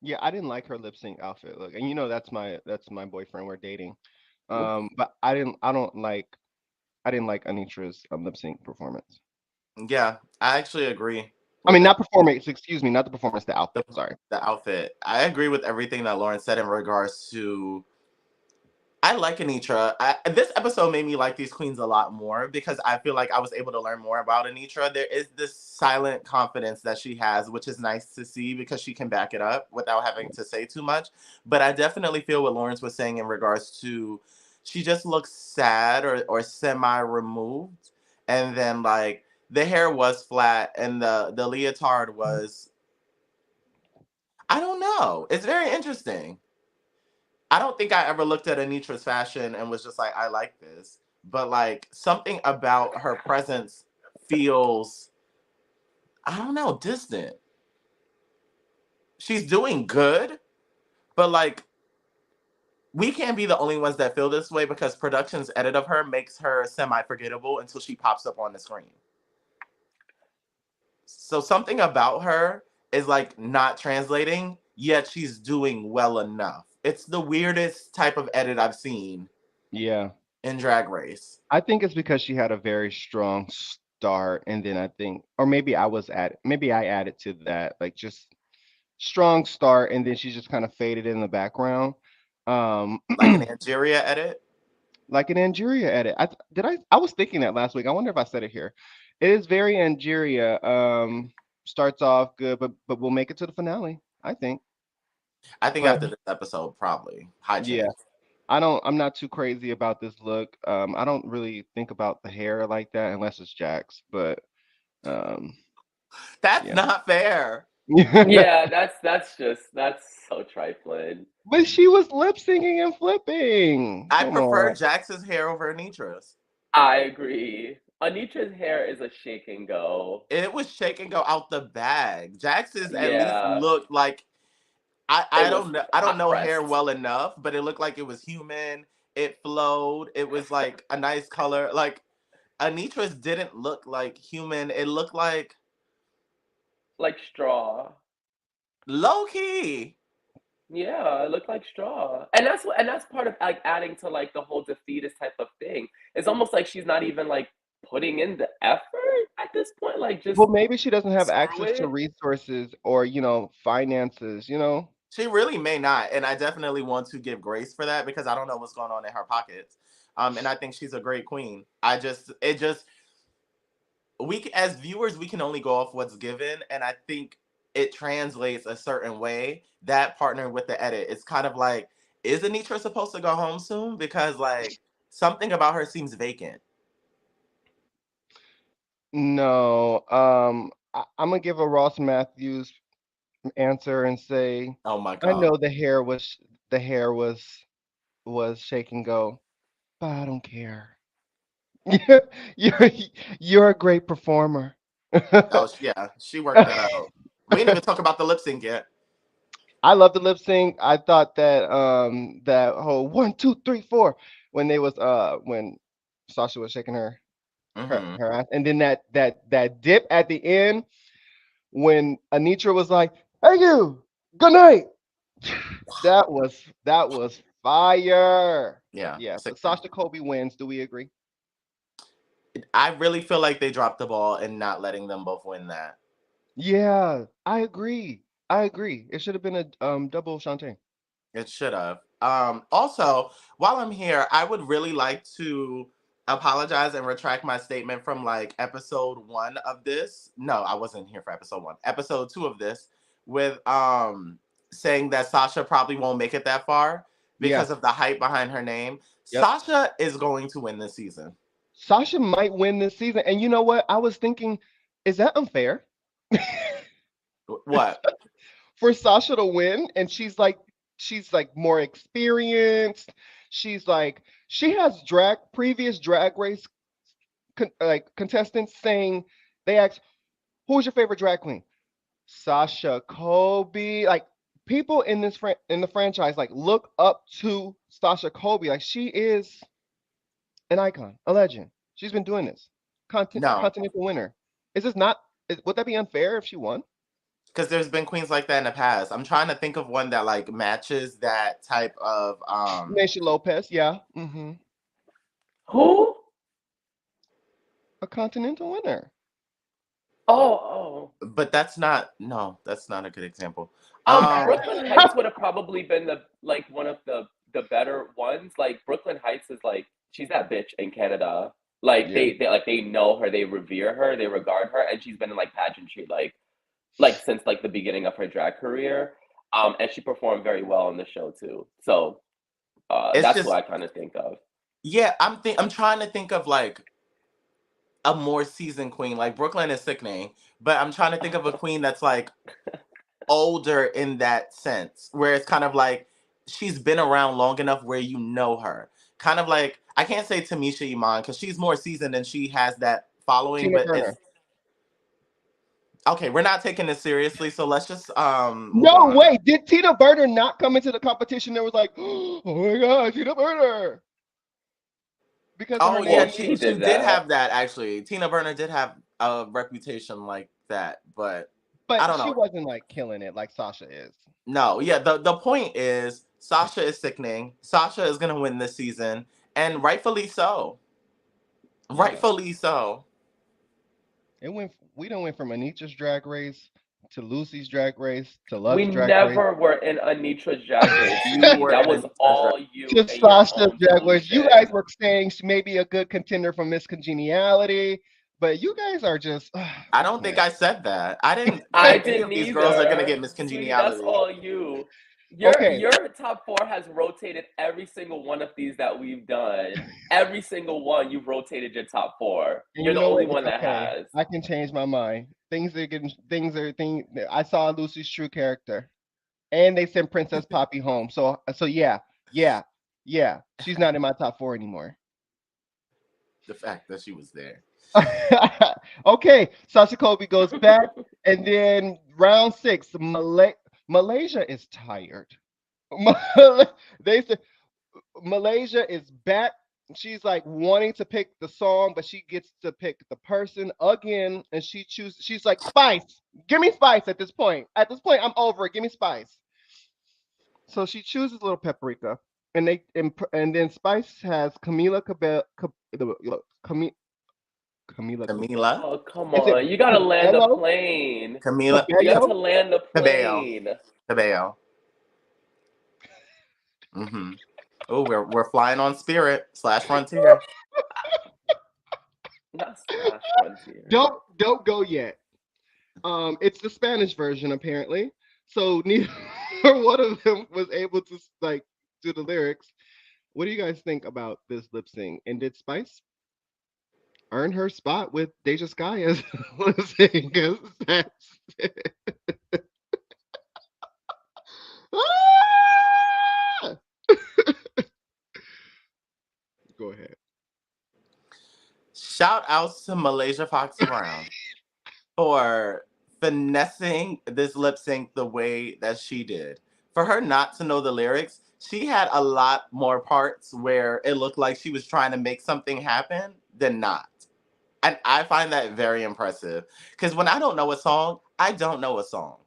Yeah, I didn't like her lip sync outfit. Look, and that's my boyfriend. We're dating. Oops. But I didn't like Anitra's lip sync performance. Yeah, I actually agree I with mean, that. not performance. Excuse me, not the performance. The outfit. The, Sorry. the outfit. I agree with everything that Lauren said in regards to I like Anitra. This episode made me like these queens a lot more because I feel like I was able to learn more about Anitra. There is this silent confidence that she has, which is nice to see because she can back it up without having to say too much. But I definitely feel what Lawrence was saying in regards to she just looks sad or semi-removed. And then like the hair was flat and the leotard was, I don't know. It's very interesting. I don't think I ever looked at Anitra's fashion and was just like, I like this. But like something about her presence feels, I don't know, distant. She's doing good, but like we can't be the only ones that feel this way because production's edit of her makes her semi-forgettable until she pops up on the screen. So something about her is like not translating, yet she's doing well enough. It's the weirdest type of edit I've seen Yeah. in Drag Race. I think it's because she had a very strong start, and then I think, or maybe I added to that, like just strong start, and then she just kind of faded in the background. Um, Like an Angeria edit. like an Angeria edit. I was thinking that last week. I wonder if I said it here. It is very Angeria. Starts off good, but we'll make it to the finale, I think. I think But after this episode, probably. High yeah, chance. I'm not too crazy about this look. I don't really think about the hair like that unless it's Jax, but um, That's yeah. not fair. Yeah, that's so trifling. But she was lip syncing and flipping. I Come prefer on. Jax's hair over Anitra's. I agree. Anitra's hair is a shake and go. It was shake and go out the bag. Jax's at least Yeah, looked like it I was don't know, I don't hot know hair pressed. well enough, but it looked like it was human. It flowed. It was like a nice color. Like Anitra's didn't look like human. It looked like Like straw. low key. Yeah, it looked like straw. And that's part of like adding to like the whole defeatist type of thing. It's almost like she's not even like putting in the effort at this point. Like just Well, maybe she doesn't have screw access to it. resources or, finances, you know? She really may not, and I definitely want to give grace for that because I don't know what's going on in her pockets. And I think she's a great queen. It just as viewers we can only go off what's given, and I think it translates a certain way. That partnered with the edit, it's kind of like, is Anitra supposed to go home soon? Because like something about her seems vacant. No. I'm gonna give a Ross Matthews answer and say, Oh my I god. know the hair was shake and go, but I don't care. You're you're a great performer. Oh yeah, she worked that out. We didn't even talk about the lip sync yet. I love the lip sync. I thought that whole 1, 2, 3, 4 when they was when Sasha was shaking Hmm. her ass, and then that dip at the end when Anitra was like, "Hey you, good night." That was fire. Yeah, Yeah, so 16. Sasha Kobe wins. Do we agree? I really feel like they dropped the ball in not letting them both win that. Yeah, I agree. I agree. It should have been a double Shantae. It should have. Also, while I'm here, I would really like to apologize and retract my statement from like episode 1 of this. No, I wasn't here for episode 1. Episode 2 of this with saying that Sasha probably won't make it that far Yeah. because of the hype behind her name. Yep. Sasha is going to win this season. Sasha might win this season. And you know what? I was thinking, is that unfair What? for Sasha to win? And she's like more experienced. She has previous drag race contestants saying they ask, who's your favorite drag queen? Sasha Kobe. Like people in in the franchise like look up to Sasha Kobe. Like she is an icon, a legend. She's been doing this. No, Continental winner. Is this not? Would that be unfair if she won? because there's been queens like that in the past. I'm trying to think of one that like matches that type of Nacia Lopez, yeah. Who? A continental winner. Oh, but that's not, no, that's not a good example. oh. Um Brooklyn Heights would have probably been the like one of the the better ones. Like Brooklyn Heights is like she's that bitch in Canada. Like Yeah. they know her, they revere her, they regard her, and she's been in like pageantry like since like the beginning of her drag career. And she performed very well on the show too. So It's that's what just I kind of think of. yeah. I'm trying to think of like a more seasoned queen. Like Brooklyn is sickening, but I'm trying to think of a queen that's like older in that sense, where it's kind of like she's been around long enough where you know her. Kind of like I can't say Tamisha Iman because she's more seasoned and she has that following, Tina but Burner. it's okay. We're not taking this seriously, so let's just move No on. way. Did Tina Burner not come into the competition that was like, oh my God, Tina Burner? Because of her Oh yeah, Well, name she she being. she did did that. have that actually. Tina Burner did have a reputation like that, but I But don't she know. wasn't like killing it like Sasha is. No, yeah, the point is Sasha is sickening. Sasha is gonna win this season, and rightfully so. Yeah. Rightfully so. We don't went from Anitra's drag race to Lucy's drag race to We Lux's drag race never were in Anitra's drag race, You sweetie. were That in was Anita's drag. all you to and your Sasha's own drag race. You guys delusion. were saying she may be a good contender for Miss Congeniality, but you guys are just I I don't think can't. I said that. I didn't I think any of didn't these girls are gonna either. get Miss Sweetie, that's Congeniality. all you. Okay. Your top four has rotated every single one of these that we've done. Every single one, you've rotated your top four. And You're you the know only what? It's one that okay. has. I can change my mind. Things. I saw Lucy's true character, and they sent Princess Poppy home. So yeah, yeah, yeah. She's not in my top four anymore. The fact that she was there. Okay, Sasha Kobe goes back, and then round six, Malaysia is tired. They said Malaysia is back. She's like wanting to pick the song, but she gets to pick the person again, and she chooses. She's like Spice. Give me Spice at this point. At this point, I'm over it. Give me Spice. So she chooses Little Paprika, and then Spice has Camila Camila. Oh, come is it on. You gotta land the Cabello? plane. Camila. You got Yeah. to land the Cabello. plane. Cabello. Mm-hmm. Oh, we're flying on Spirit / Frontier. Not Slash Frontier. Don't go yet. It's the Spanish version apparently. So neither one of them was able to like do the lyrics. What do you guys think about this lip sync? And did Spice earn her spot with Deja Sky as lip sync? 'Cause that's Ah! Go ahead. Shout outs to Malaysia Fox Brown for finessing this lip sync the way that she did. For her not to know the lyrics, she had a lot more parts where it looked like she was trying to make something happen than not. And I find that very impressive. Because when I don't know a song, I don't know a song.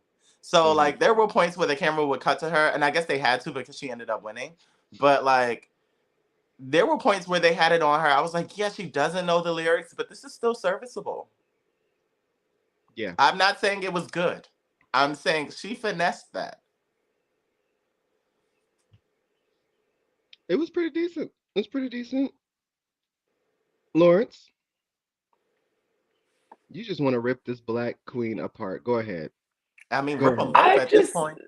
So, Mhm. like, there were points where the camera would cut to her, and I guess they had to because she ended up winning. But, like, there were points where they had it on her. I was like, yeah, she doesn't know the lyrics, but this is still serviceable. Yeah, I'm not saying it was good. I'm saying she finessed that. it was pretty decent. It was pretty decent. Lawrence, you just want to rip this black queen apart. Go ahead. I mean, Go rip them ahead. both I at this just, point.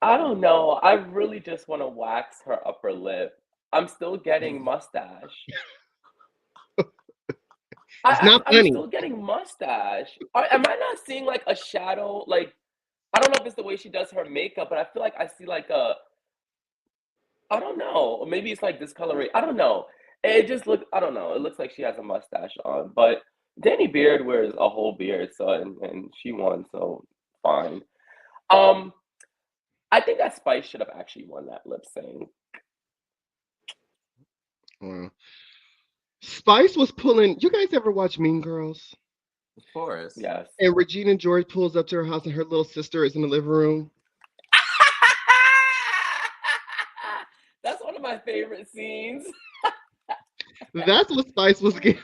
I don't know. I really just want to wax her upper lip. I'm still getting mustache. It's not I'm funny. still getting mustache. Am I not seeing like a shadow? Like, I don't know if it's the way she does her makeup, but I feel like I see like I don't know. Or maybe it's like discoloration. I don't know. It just look. I don't know. It looks like she has a mustache on, but Danny Beard wears a whole beard, so and she won, so fine. Um, I think that Spice should have actually won that lip sync. Wow. Spice was pulling. You guys ever watch Mean Girls? Of course. Yes. And Regina George pulls up to her house and her little sister is in the living room. That's one of my favorite scenes. That's what Spice was getting.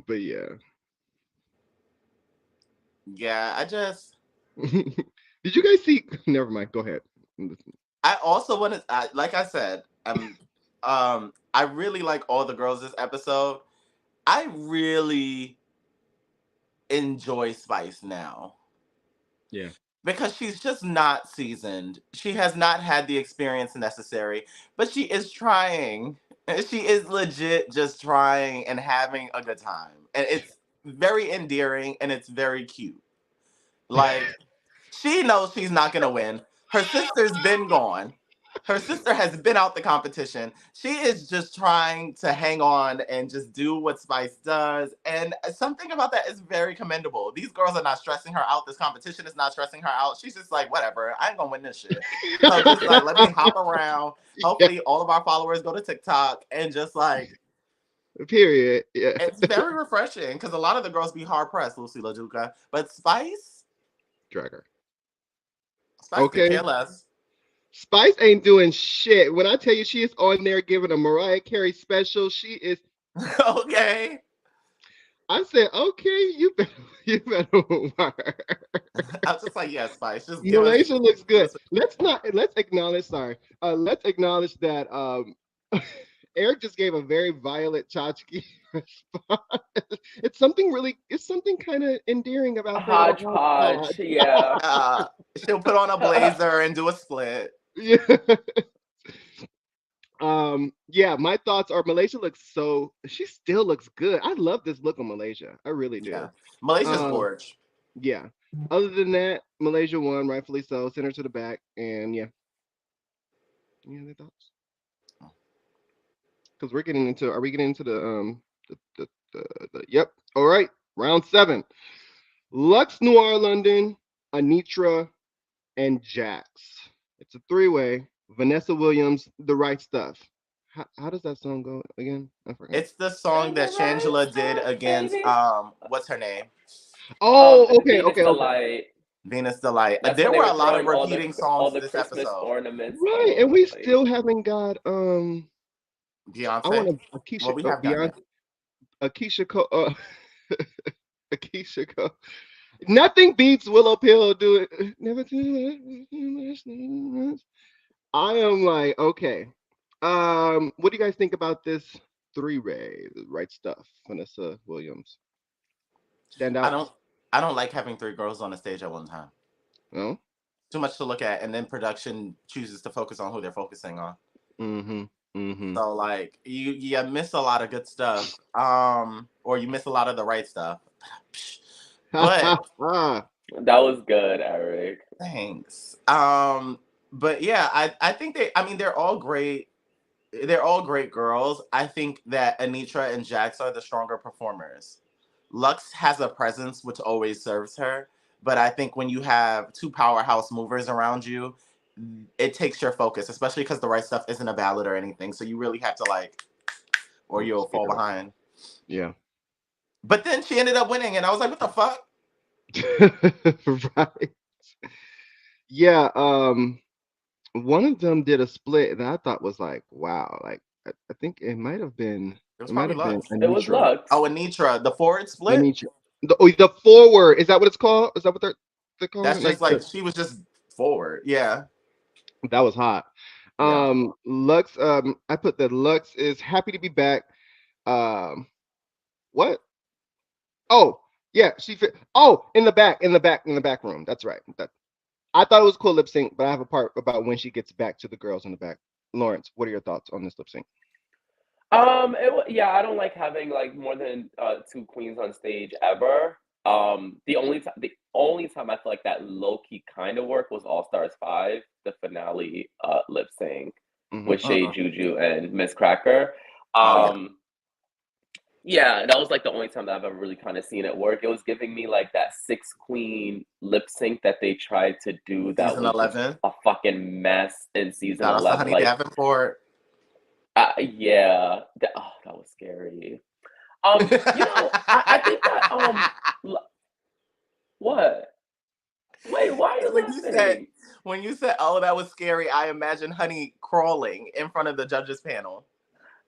But yeah. Did Did you guys see? Never mind. Go ahead. I also want to, like I said, I really like all the girls this episode. I really enjoy Spice now. Yeah. Because she's just not seasoned. She has not had the experience necessary, but she is trying. She is legit just trying and having a good time. And it's very endearing and it's very cute. Like, she knows she's not going to win. Her sister's been gone. Her sister has been out the competition. She is just trying to hang on and just do what Spice does. And something about that is very commendable. These girls are not stressing her out. This competition is not stressing her out. She's just like, whatever, I ain't gonna win this shit. So just like, let me hop around. Hopefully all of our followers go to TikTok and just like, period. Yeah. it's very refreshing because a lot of the girls be hard pressed, Lucy LaJuca. But Spice Dragger. could care less. Spice ain't doing shit. When I tell you she is on there giving a Mariah Carey special, she is okay. I said, okay, you better work. I was just like, yeah, Spice. Just Malaysia looks good. Let's acknowledge that Eric just gave a very violent tchotchke response. It's something kind of endearing about her. Hodgepodge, yeah. She'll put on a blazer and do a split. Yeah. Yeah, my thoughts are Malaysia she still looks good. I love this look on Malaysia. I really do. Yeah. Malaysia's gorge. Yeah. Other than that, Malaysia won, rightfully so. Send her to the back, and yeah. Any other thoughts? Because are we getting into the yep. All right. Round 7. Lux Noir London, Anitra, and Jax. It's a 3-way. Vanessa Williams, The Right Stuff. How does that song go again? I forgot. It's the song that Shangela did against what's her name? Oh, okay. Venus Delight. There were a lot of repeating songs this Christmas episode. Ornaments. Right, and we still haven't got Beyonce. I want Akeisha. Well, we have Beyonce. Akeisha Cole. Nothing beats Willow Pill doing never too much. I am like, okay. What do you guys think about this 3-way? The Right Stuff, Vanessa Williams. Stand out. I don't like having 3 girls on the stage at one time. No? Too much to look at, and then production chooses to focus on who they're focusing on. So like you miss a lot of good stuff. Or you miss a lot of the right stuff. But that was good, Eric. Thanks. But yeah, I think they're all great. They're all great girls. I think that Anitra and Jax are the stronger performers. Lux has a presence which always serves her, but I think when you have 2 powerhouse movers around you, it takes your focus, especially because The Right Stuff isn't a ballad or anything. So you really have to or you'll fall behind. Yeah. But then she ended up winning, and I was like, what the fuck? Right. Yeah. One of them did a split that I thought was like, wow. Like I think it might have been. It was Lux. Oh, Anitra, the forward split. Anitra. The forward, is that what it's called? Is that what they're calling? That's just like she was just forward. Yeah. That was hot. Yeah. Lux. I put that Lux is happy to be back. What? Oh, yeah. In the back room. That's right. I thought it was cool lip sync, but I have a part about when she gets back to the girls in the back. Lawrence, what are your thoughts on this lip sync? I don't like having more than 2 queens on stage ever. The only time I feel like that low key kind of worked was All Stars 5, the finale lip sync with Shea Juju and Miss Cracker. Yeah, that was the only time that I've ever really kind of seen it work. It was giving me that 6 queen lip sync that they tried to do. That season was 11, a fucking mess in season 11. Honey Davenport. Yeah, that was scary. I think that what? Wait, why are you listening? When you said, "Oh, that was scary," I imagine Honey crawling in front of the judges panel.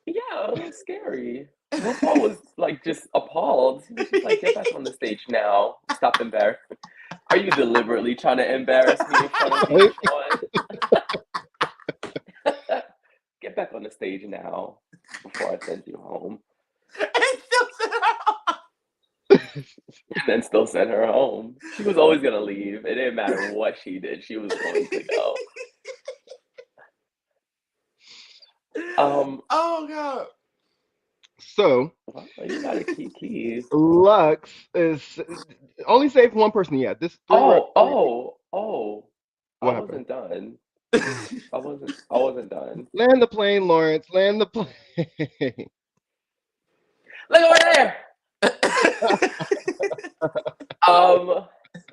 Yeah, it was scary. RuPaul was just appalled. He was just get back on the stage now. Stop embarrassing. Are you deliberately trying to embarrass me in front of me, Right? Sean? Get back on the stage now before I send you home. And then still send her home. She was always gonna leave. It didn't matter what she did. She was going to go. Oh god. So Well, you gotta keep keys. Lux is only saved one person yet. This three. I What happened? wasn't done. I wasn't done. Land the plane, Lawrence. Land the plane. Look over there.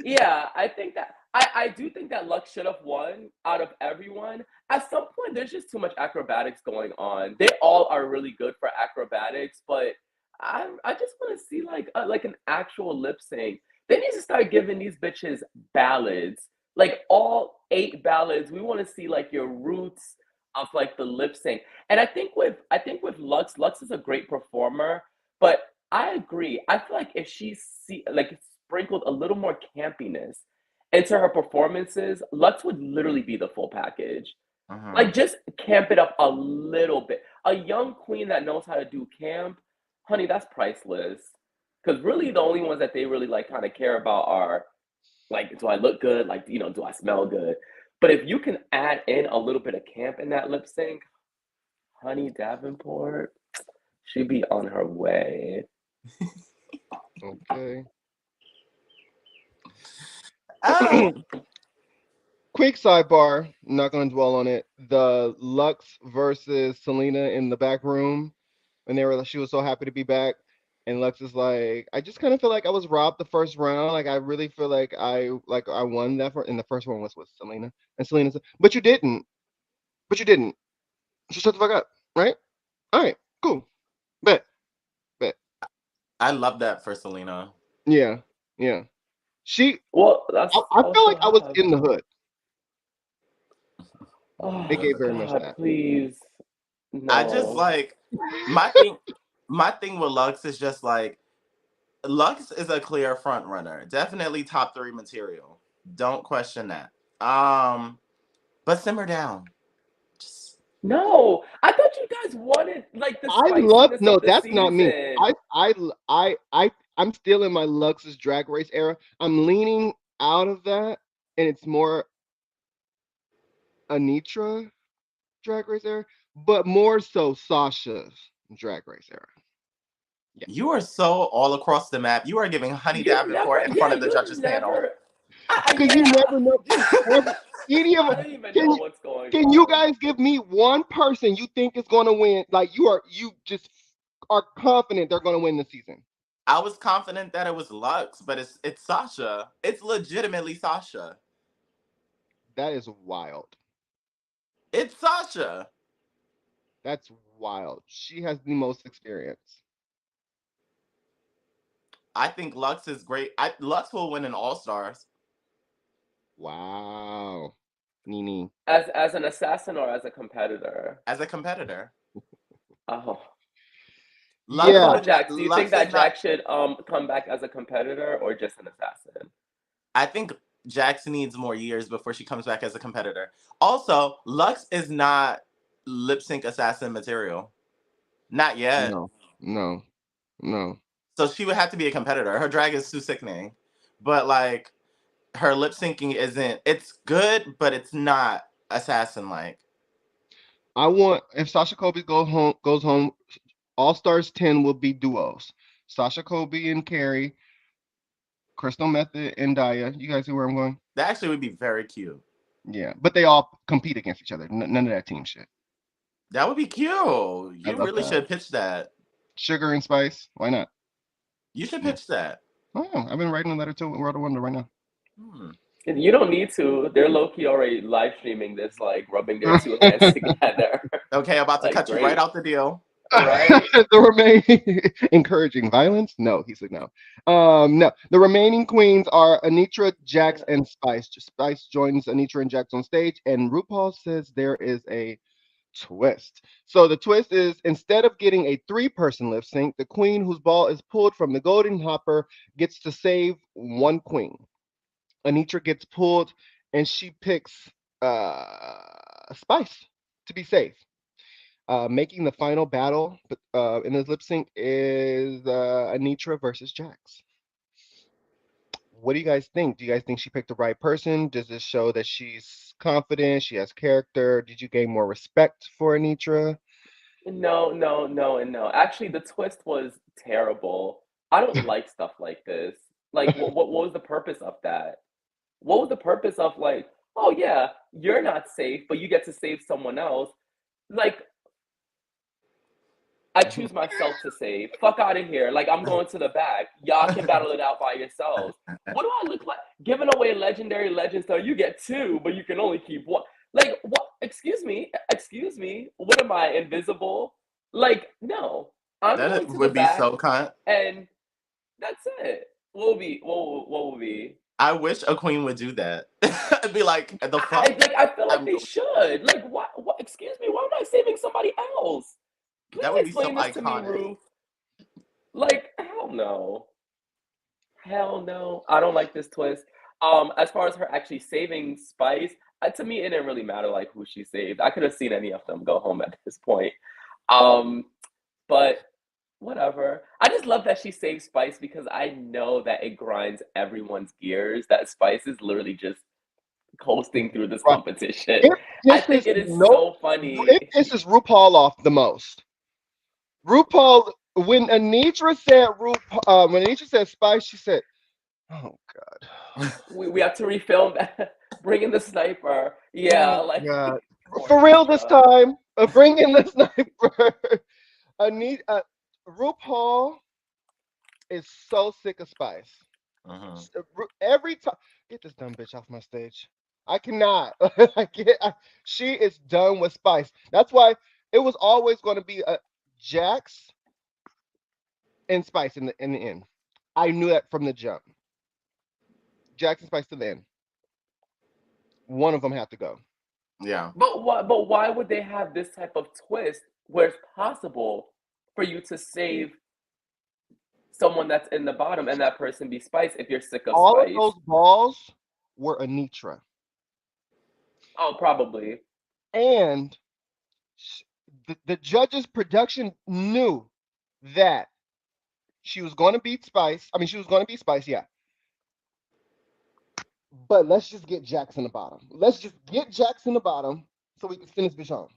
Yeah, I do think that Lux should have won out of everyone. At some point, there's just too much acrobatics going on. They all are really good for acrobatics, but I just want to see like an actual lip sync. They need to start giving these bitches ballads, like all 8 ballads. We want to see like your roots of like the lip sync. And I think with Lux is a great performer, but I agree. I feel like if she sprinkled a little more campiness into her performances, Lux would literally be the full package. Like just camp it up a little bit. A young queen that knows how to do camp, honey, that's priceless. Because really, the only ones that they really like kind of care about are like, do I look good? Like, do I smell good? But if you can add in a little bit of camp in that lip sync, honey Davenport, she'd be on her way. Okay. Oh. Quick sidebar. I'm not going to dwell on it. The Lux versus Selena in the back room, and she was so happy to be back. And Lux is like, I just kind of feel like I was robbed the first round. Like I really feel like I won that and the first one was with Selena. And Selena said, but you didn't. But you didn't. So shut the fuck up. Right? All right. Cool. Bet. Bet. I love that for Selena. Yeah. Yeah. Well, that's I felt like I was in the hood. Oh They gave very much God, that. please. I just No. like my thing with Lux is just like Lux is a clear front runner. Definitely top 3 material. Don't question that. But simmer down. Just No. I thought you guys wanted like the I love spiciness no, of the that's not me. season. I'm still in my Lux's drag race era. I'm leaning out of that and it's more Anitra drag race era, but more so Sasha's drag race era. you are so all across the map. You are giving Honey You never, Davenport in front yeah, of the you judges panel. never. Because you Yeah, never know. Any of I don't even can know you what's going can you on. guys give me one person you think is going to win? Like you just are confident they're going to win the season. I was confident that it was Lux, but it's Sasha. It's legitimately Sasha. That is wild. It's Sasha. That's wild. She has the most experience. I think Lux is great. Lux will win in All Stars Wow. Nini. As an assassin or as a competitor? as a competitor. Oh. What Lux Yeah. about is not. Jax? Do you think Lux is that not. Jax should come back as a competitor or just an assassin? I think Jax needs more years before she comes back as a competitor. Also, Lux is not lip sync assassin material. Not yet. No. No. No. So she would have to be a competitor. Her drag is too sickening. But like her lip syncing isn't it's good, but it's not assassin like. I want if Sasha Kobe goes home, All Stars 10 will be duos. Sasha Kobe and Carrie, Crystal Method and Daya. You guys see where I'm going? That actually would be very cute. Yeah. But they all compete against each other. None of that team shit. That would be cute. I You love really that. should pitch that. Sugar and Spice. Why not? You should Yeah. pitch that. Oh, I've been writing a letter to World of Wonder right now. Hmm. You don't need to. They're low key already live streaming this, like rubbing their 2 hands together. Okay, about to Like, cut you right great, out the deal. right? The remaining encouraging violence? No, he said no. No. The remaining queens are Anitra, Jax, and Spice. Spice joins Anitra and Jax on stage, and RuPaul says there is a twist. So the twist is instead of getting a three-person lip sync, the queen whose ball is pulled from the golden hopper gets to save one queen. Anitra gets pulled, and she picks Spice to be safe. Making the final battle in this lip sync is Anitra versus Jax. What do you guys think? Do you guys think she picked the right person? Does this show that she's confident? She has character? Did you gain more respect for Anitra? No, no, no, and no. Actually, the twist was terrible. I don't like stuff like this. Like, what was the purpose of that? What was the purpose of like, oh yeah, you're not safe, but you get to save someone else? Like, I choose myself to save. Fuck out of here. Like, I'm going to the back. Y'all can battle it out by yourselves. What do I look like? Giving away legendary legends, so you get two, but you can only keep one. Like, what? Excuse me. Excuse me. What am I, invisible? Like, no. I'm That going to the would be back, so kind. and that's it. What will be? I wish a queen would do that. It'd be like the fuck. I feel like I'm they going- should. Like, what? Excuse me. Why am I saving somebody else? Please That would be so explain this to me, iconic. Ruth. Like, hell no. Hell no. I don't like this twist. As far as her actually saving Spice, to me it didn't really matter like who she saved. I could have seen any of them go home at this point. Um, but whatever. I just love that she saved Spice because I know that it grinds everyone's gears. That Spice is literally just coasting through this Right. competition. It I think it is so funny. It pisses RuPaul off the most. RuPaul, when Anitra said Spice, she said, "Oh God." We have to refilm that. Bring in the sniper. Yeah, like God. For real this time. Bring in the sniper. RuPaul is so sick of Spice. Every time, get this dumb bitch off my stage. I cannot. She is done with Spice. That's why it was always going to be a Jax and Spice in the end. I knew that from the jump. Jax and Spice to the end. One of them had to go. Yeah. But why would they have this type of twist where it's possible for you to save someone that's in the bottom and that person be Spice if you're sick of All Spice? of those balls were Anitra. Oh, probably. And the judges' production knew that she was going to beat Spice. I mean, she was going to beat Spice, yeah. But let's just get Jax in the bottom. Let's just get Jax in the bottom so we can finish bitch on.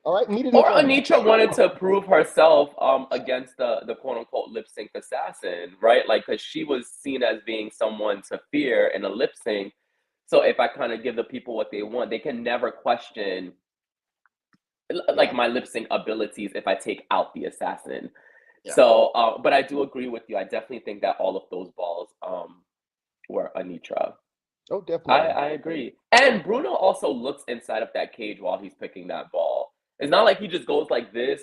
All right, meet it in Or the Anitra wanted to prove herself against the quote unquote lip sync assassin, right? Like, because she was seen as being someone to fear in a lip sync. So if I kind of give the people what they want, they can never question like my lip sync abilities if I take out the assassin. Yeah. So, but I do agree with you. I definitely think that all of those balls were Anitra. Oh, definitely. I agree. And Bruno also looks inside of that cage while he's picking that ball. It's not like he just goes like this.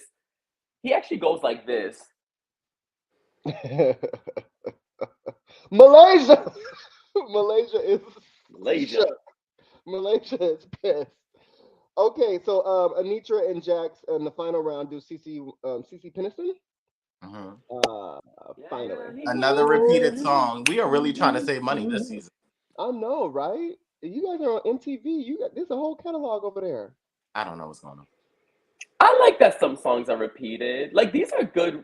He actually goes like this. Malaysia. Malaysia Malaysia. is pissed. Okay, so Anitra and Jax in the final round do CC Peniston. Finally, another repeated song. We are really trying to save money this season. I know, right? You guys are on MTV. There's a whole catalog over there. I don't know what's going on. I like that some songs are repeated. Like, these are good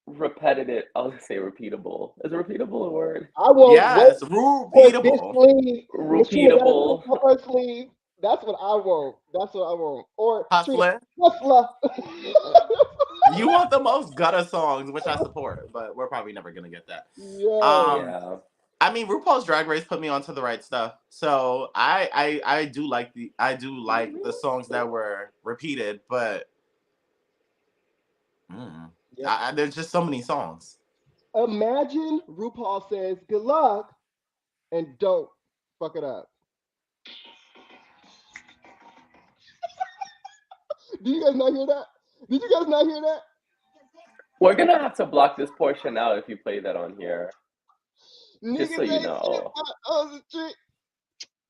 repetitive. I was gonna say repeatable. Is repeatable a word? I won't. Yes, repeatable. Repeatable. That's what I want. Or Hustler. Hustler. You want the most gutter songs, which I support, but we're probably never gonna get that. Yeah. I mean, RuPaul's Drag Race put me onto the right stuff, so I do like the songs that were repeated, but there's just so many songs. Imagine RuPaul says "Good luck" and don't fuck it up. Do you guys not hear that? Did you guys not hear that? We're gonna have to block this portion out if you play that on here. Just so you know.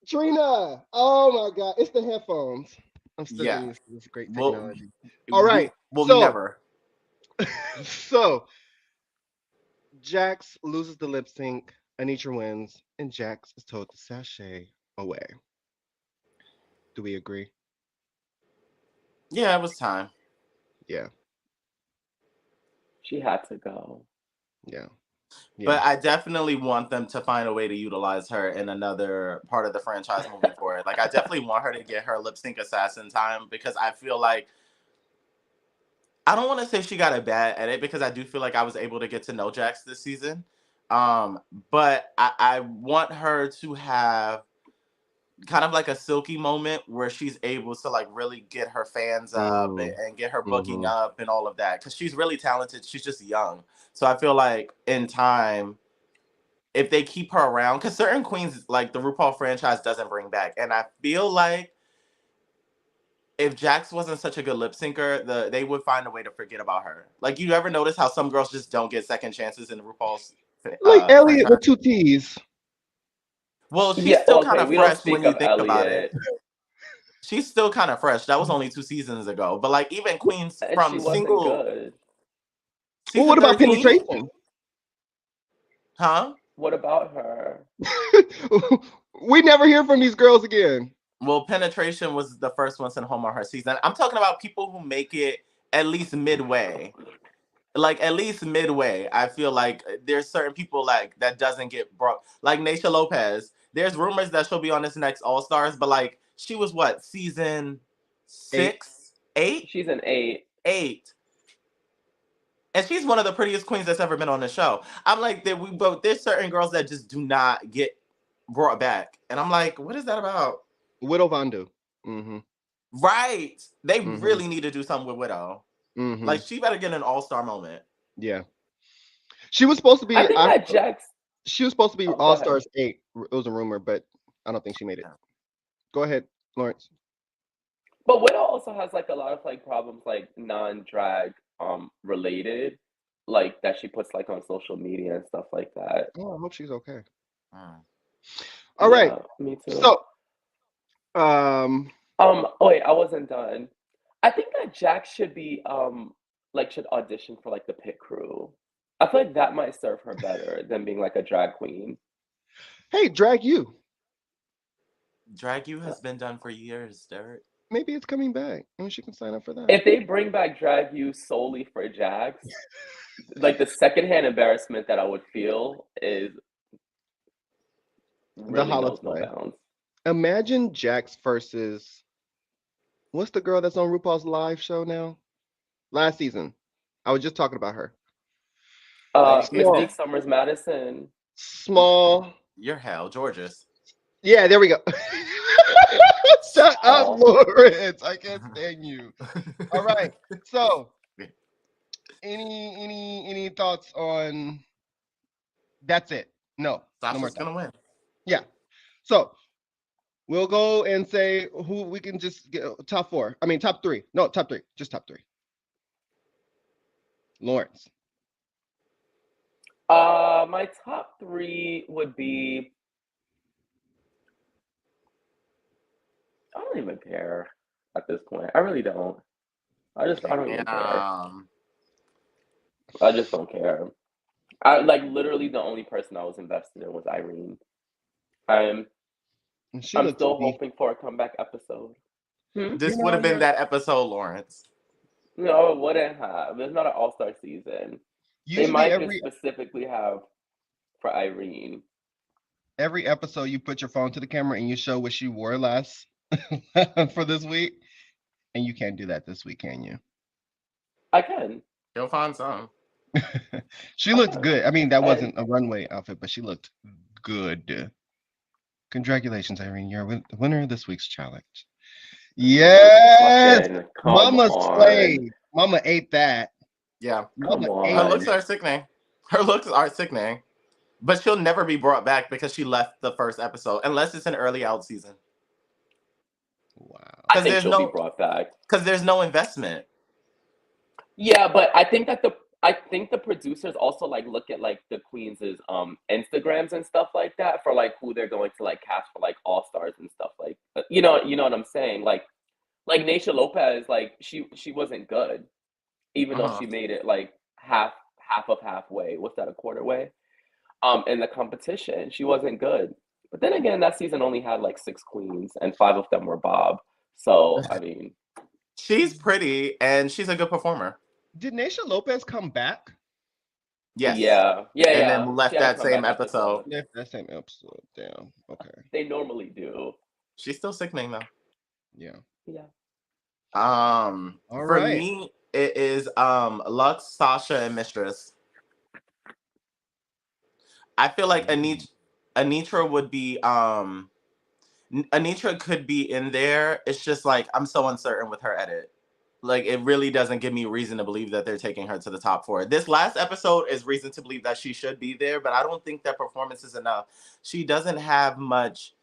Trina. Oh my God. It's the headphones. I'm still getting this great technology. All right. We'll never. So Jax loses the lip sync, Anitra wins, and Jax is told to sashay away. Do we agree? Yeah, it was time. Yeah, She had to go. yeah, But yeah. I definitely want them to find a way to utilize her in another part of the franchise moving forward. Like, I definitely want her to get her lip sync assassin time because I feel like I don't want to say she got a bad edit because I do feel like I was able to get to know Jax this season. Um, but I want her to have kind of like a Silky moment where she's able to like really get her fans up Mm, and get her booking hmm. up and all of that because she's really talented. She's just young, so I feel like in time, if they keep her around, because certain queens like the RuPaul franchise doesn't bring back, and I feel like if Jax wasn't such a good lip syncer, they would find a way to forget about her. Like, you ever notice how some girls just don't get second chances in RuPaul's Like Elliot franchise? with two T's. Well, she's Yeah, still kind okay, of we don't fresh when speak you of think about it. Elliot. She's still kind of fresh. That was only 2 seasons ago. But like even queens And she from wasn't single good. Well, what season about 13, penetration? huh? What about her? We never hear from these girls again. Well, penetration was the first one sent home on her season. I'm talking about people who make it at least midway. Like at least midway, I feel like there's certain people like that doesn't get brought. Like Naisha Lopez, there's rumors that she'll be on this next All Stars, but like she was what season 8. 6, 8, She's an 8. 8, and she's one of the prettiest queens that's ever been on the show. I'm like that we both. There's certain girls that just do not get brought back, and I'm like, what is that about? Widow Vandu. Mm-hmm. Right? They Mm-hmm. really need to do something with Widow. Mm-hmm. Like she better get an All Star moment. Yeah. She was supposed to I be think that Jax. she was supposed to be Oh, go All ahead. Stars 8. It was a rumor, but I don't think she made it. Go ahead, Lawrence. But Widow also has like a lot of like problems like non-drag related, like that she puts like on social media and stuff like that. Oh, I hope she's okay. Mm. All right. Yeah, me too. So, um, Oh wait, I wasn't done. I think that Jax should be like should audition for like the pit crew. I feel like that might serve her better than being like a drag queen. hey, drag you. Drag You has been done for years, Derek. Maybe it's coming back, and she can sign up for that. If they bring back Drag You solely for Jax, like the secondhand embarrassment that I would feel is The really knows no Holoplay. bounds. Imagine Jax versus what's the girl that's on RuPaul's live show now? Last season. I was just talking about her. Lady Small, Mystique Sydney? Summers Madison. small. You're hell, Georges. Yeah, there we go. Shut up, Oh, Lawrence. I can't stand you. All right. So, any thoughts on? That's it. No, no more Sasha's thoughts. gonna win. Yeah. So we'll go and say who we can just get top 4. I mean top 3. No, top 3. Just top 3. Lawrence. my top 3 would be. I don't even care at this point. I really don't. I don't even care. Damn. I just don't care. I like literally the only person I was invested in was Irene. I'm And she I'm looks still beef. hoping for a comeback episode. Hmm? This You would know, have been that episode, Lawrence. No, it wouldn't have. There's not an all-star season. They usually might just specifically have for Irene. every episode you put your phone to the camera and you show what she wore last for this week, and you can't do that this week, can you? I can. He'll find some. She looked good. I mean, that I, wasn't a runway outfit, but she looked good. Congratulations, Irene. You're the winner of this week's challenge. Yes, come Mama on. slayed. Mama ate that. Yeah. Come Mama Her ate on. looks are sickening. Her looks are sickening. But she'll never be brought back because she left the first episode, unless it's an early out season. Wow. I Because think there's she'll be no brought back. investment. Yeah, but I think the producers also like look at like the queens' Instagrams and stuff like that for like who they're going to like cast for like all stars and stuff like you know what I'm saying? Like Naisha Lopez, like she wasn't good, even though Uh-huh. she made it like half half of halfway. What's that, a quarter way? In the competition. She wasn't good. But then again, that season only had like 6 queens, and 5 of them were Bob. So I mean, She's pretty and she's a good performer. Did Naysha Lopez come back? Yes. yeah. And then She left had a that same comeback episode. Yeah, that same episode. Damn. Okay. They normally do. She's still sickening though. Yeah. Yeah. All For right. me, it is Lux, Sasha, and Mistress. I feel like Anitra would be Anitra could be in there. It's just like I'm so uncertain with her edit. Like it really doesn't give me reason to believe that they're taking her to the top 4. This last episode is reason to believe that she should be there, but I don't think that performance is enough. She doesn't have much.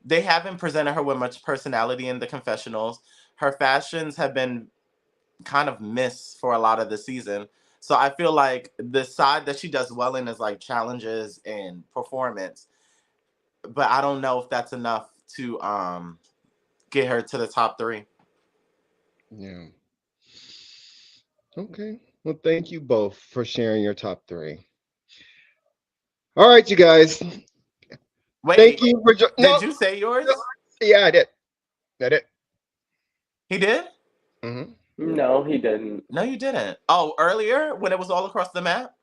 They haven't presented her with much personality in the confessionals. Her fashions have been kind of miss for a lot of the season. So I feel like the side that she does well in is like challenges and performance. But I don't know if that's enough to get her to the top 3. Yeah. Okay. Well, thank you both for sharing your top 3. All right, you guys. Wait, Thank you for did you say yours? Yeah, I did. I did. He did? Mm-hmm. No, he didn't. No, you didn't. Oh, earlier when it was all across the map?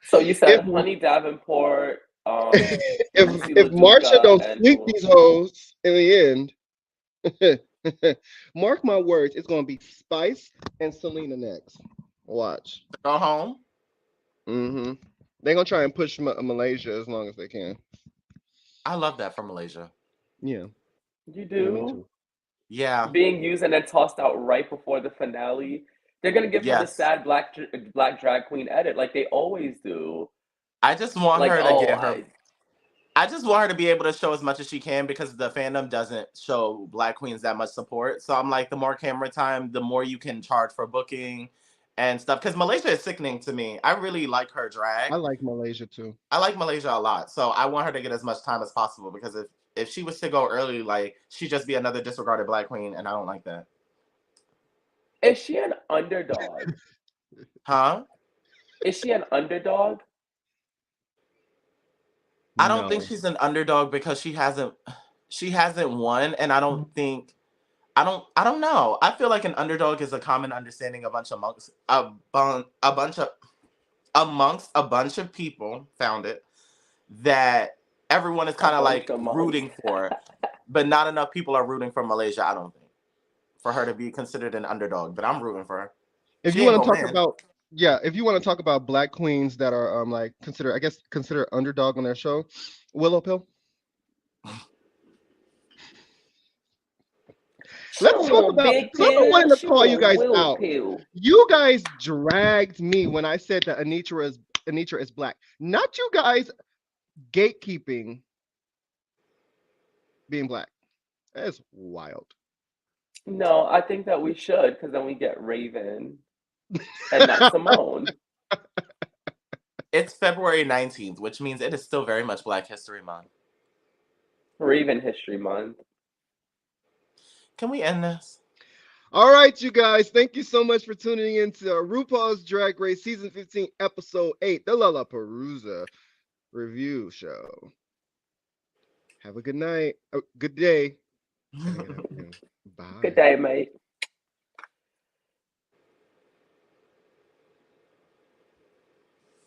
So you said Honey Davenport, if Marsha don't sweep these hoes in the end, mark my words, it's gonna be Spice and Selena next. Watch. Go home. Mm-hmm. They're gonna try and push Malaysia as long as they can. I love that for Malaysia. Yeah. You Yeah, me do? too. Yeah. Being used and then tossed out right before the finale. They're gonna give her the Yes. sad black drag queen edit like they always do. I just want Like, her to get her. I I just want her to be able to show as much as she can because the fandom doesn't show Black queens that much support. So I'm like, the more camera time, the more you can charge for booking and stuff. Because Malaysia is sickening to me. I really like her drag. I like Malaysia too. I like Malaysia a lot. So I want her to get as much time as possible because if she was to go early, like she'd just be another disregarded Black queen, and I don't like that. Is she an underdog? Huh? Is she an underdog? I don't think she's an underdog because she hasn't won, and I don't think I don't know. I feel like an underdog is a common understanding amongst a bunch of people found it that everyone is kind of like rooting for, but not enough people are rooting for Malaysia, I don't think, for her to be considered an underdog, but I'm rooting for her. If you want to talk about if you want to talk about Black queens that are like consider underdog on their show, Willow Pill. Let's talk about. I don't want to call you guys out. Pill. You guys dragged me when I said that Anitra is Black. Not you guys gatekeeping being Black. That's wild. No, I think that we should because then we get Raven and not Simone. It's February 19th, which means it is still very much Black History Month. Raven History Month. Can we end this? All right, you guys. Thank you so much for tuning in to RuPaul's Drag Race Season 15, Episode 8, the Lollapalooza Review Show. Have a good night. Oh, good day. Bye. Good day, mate.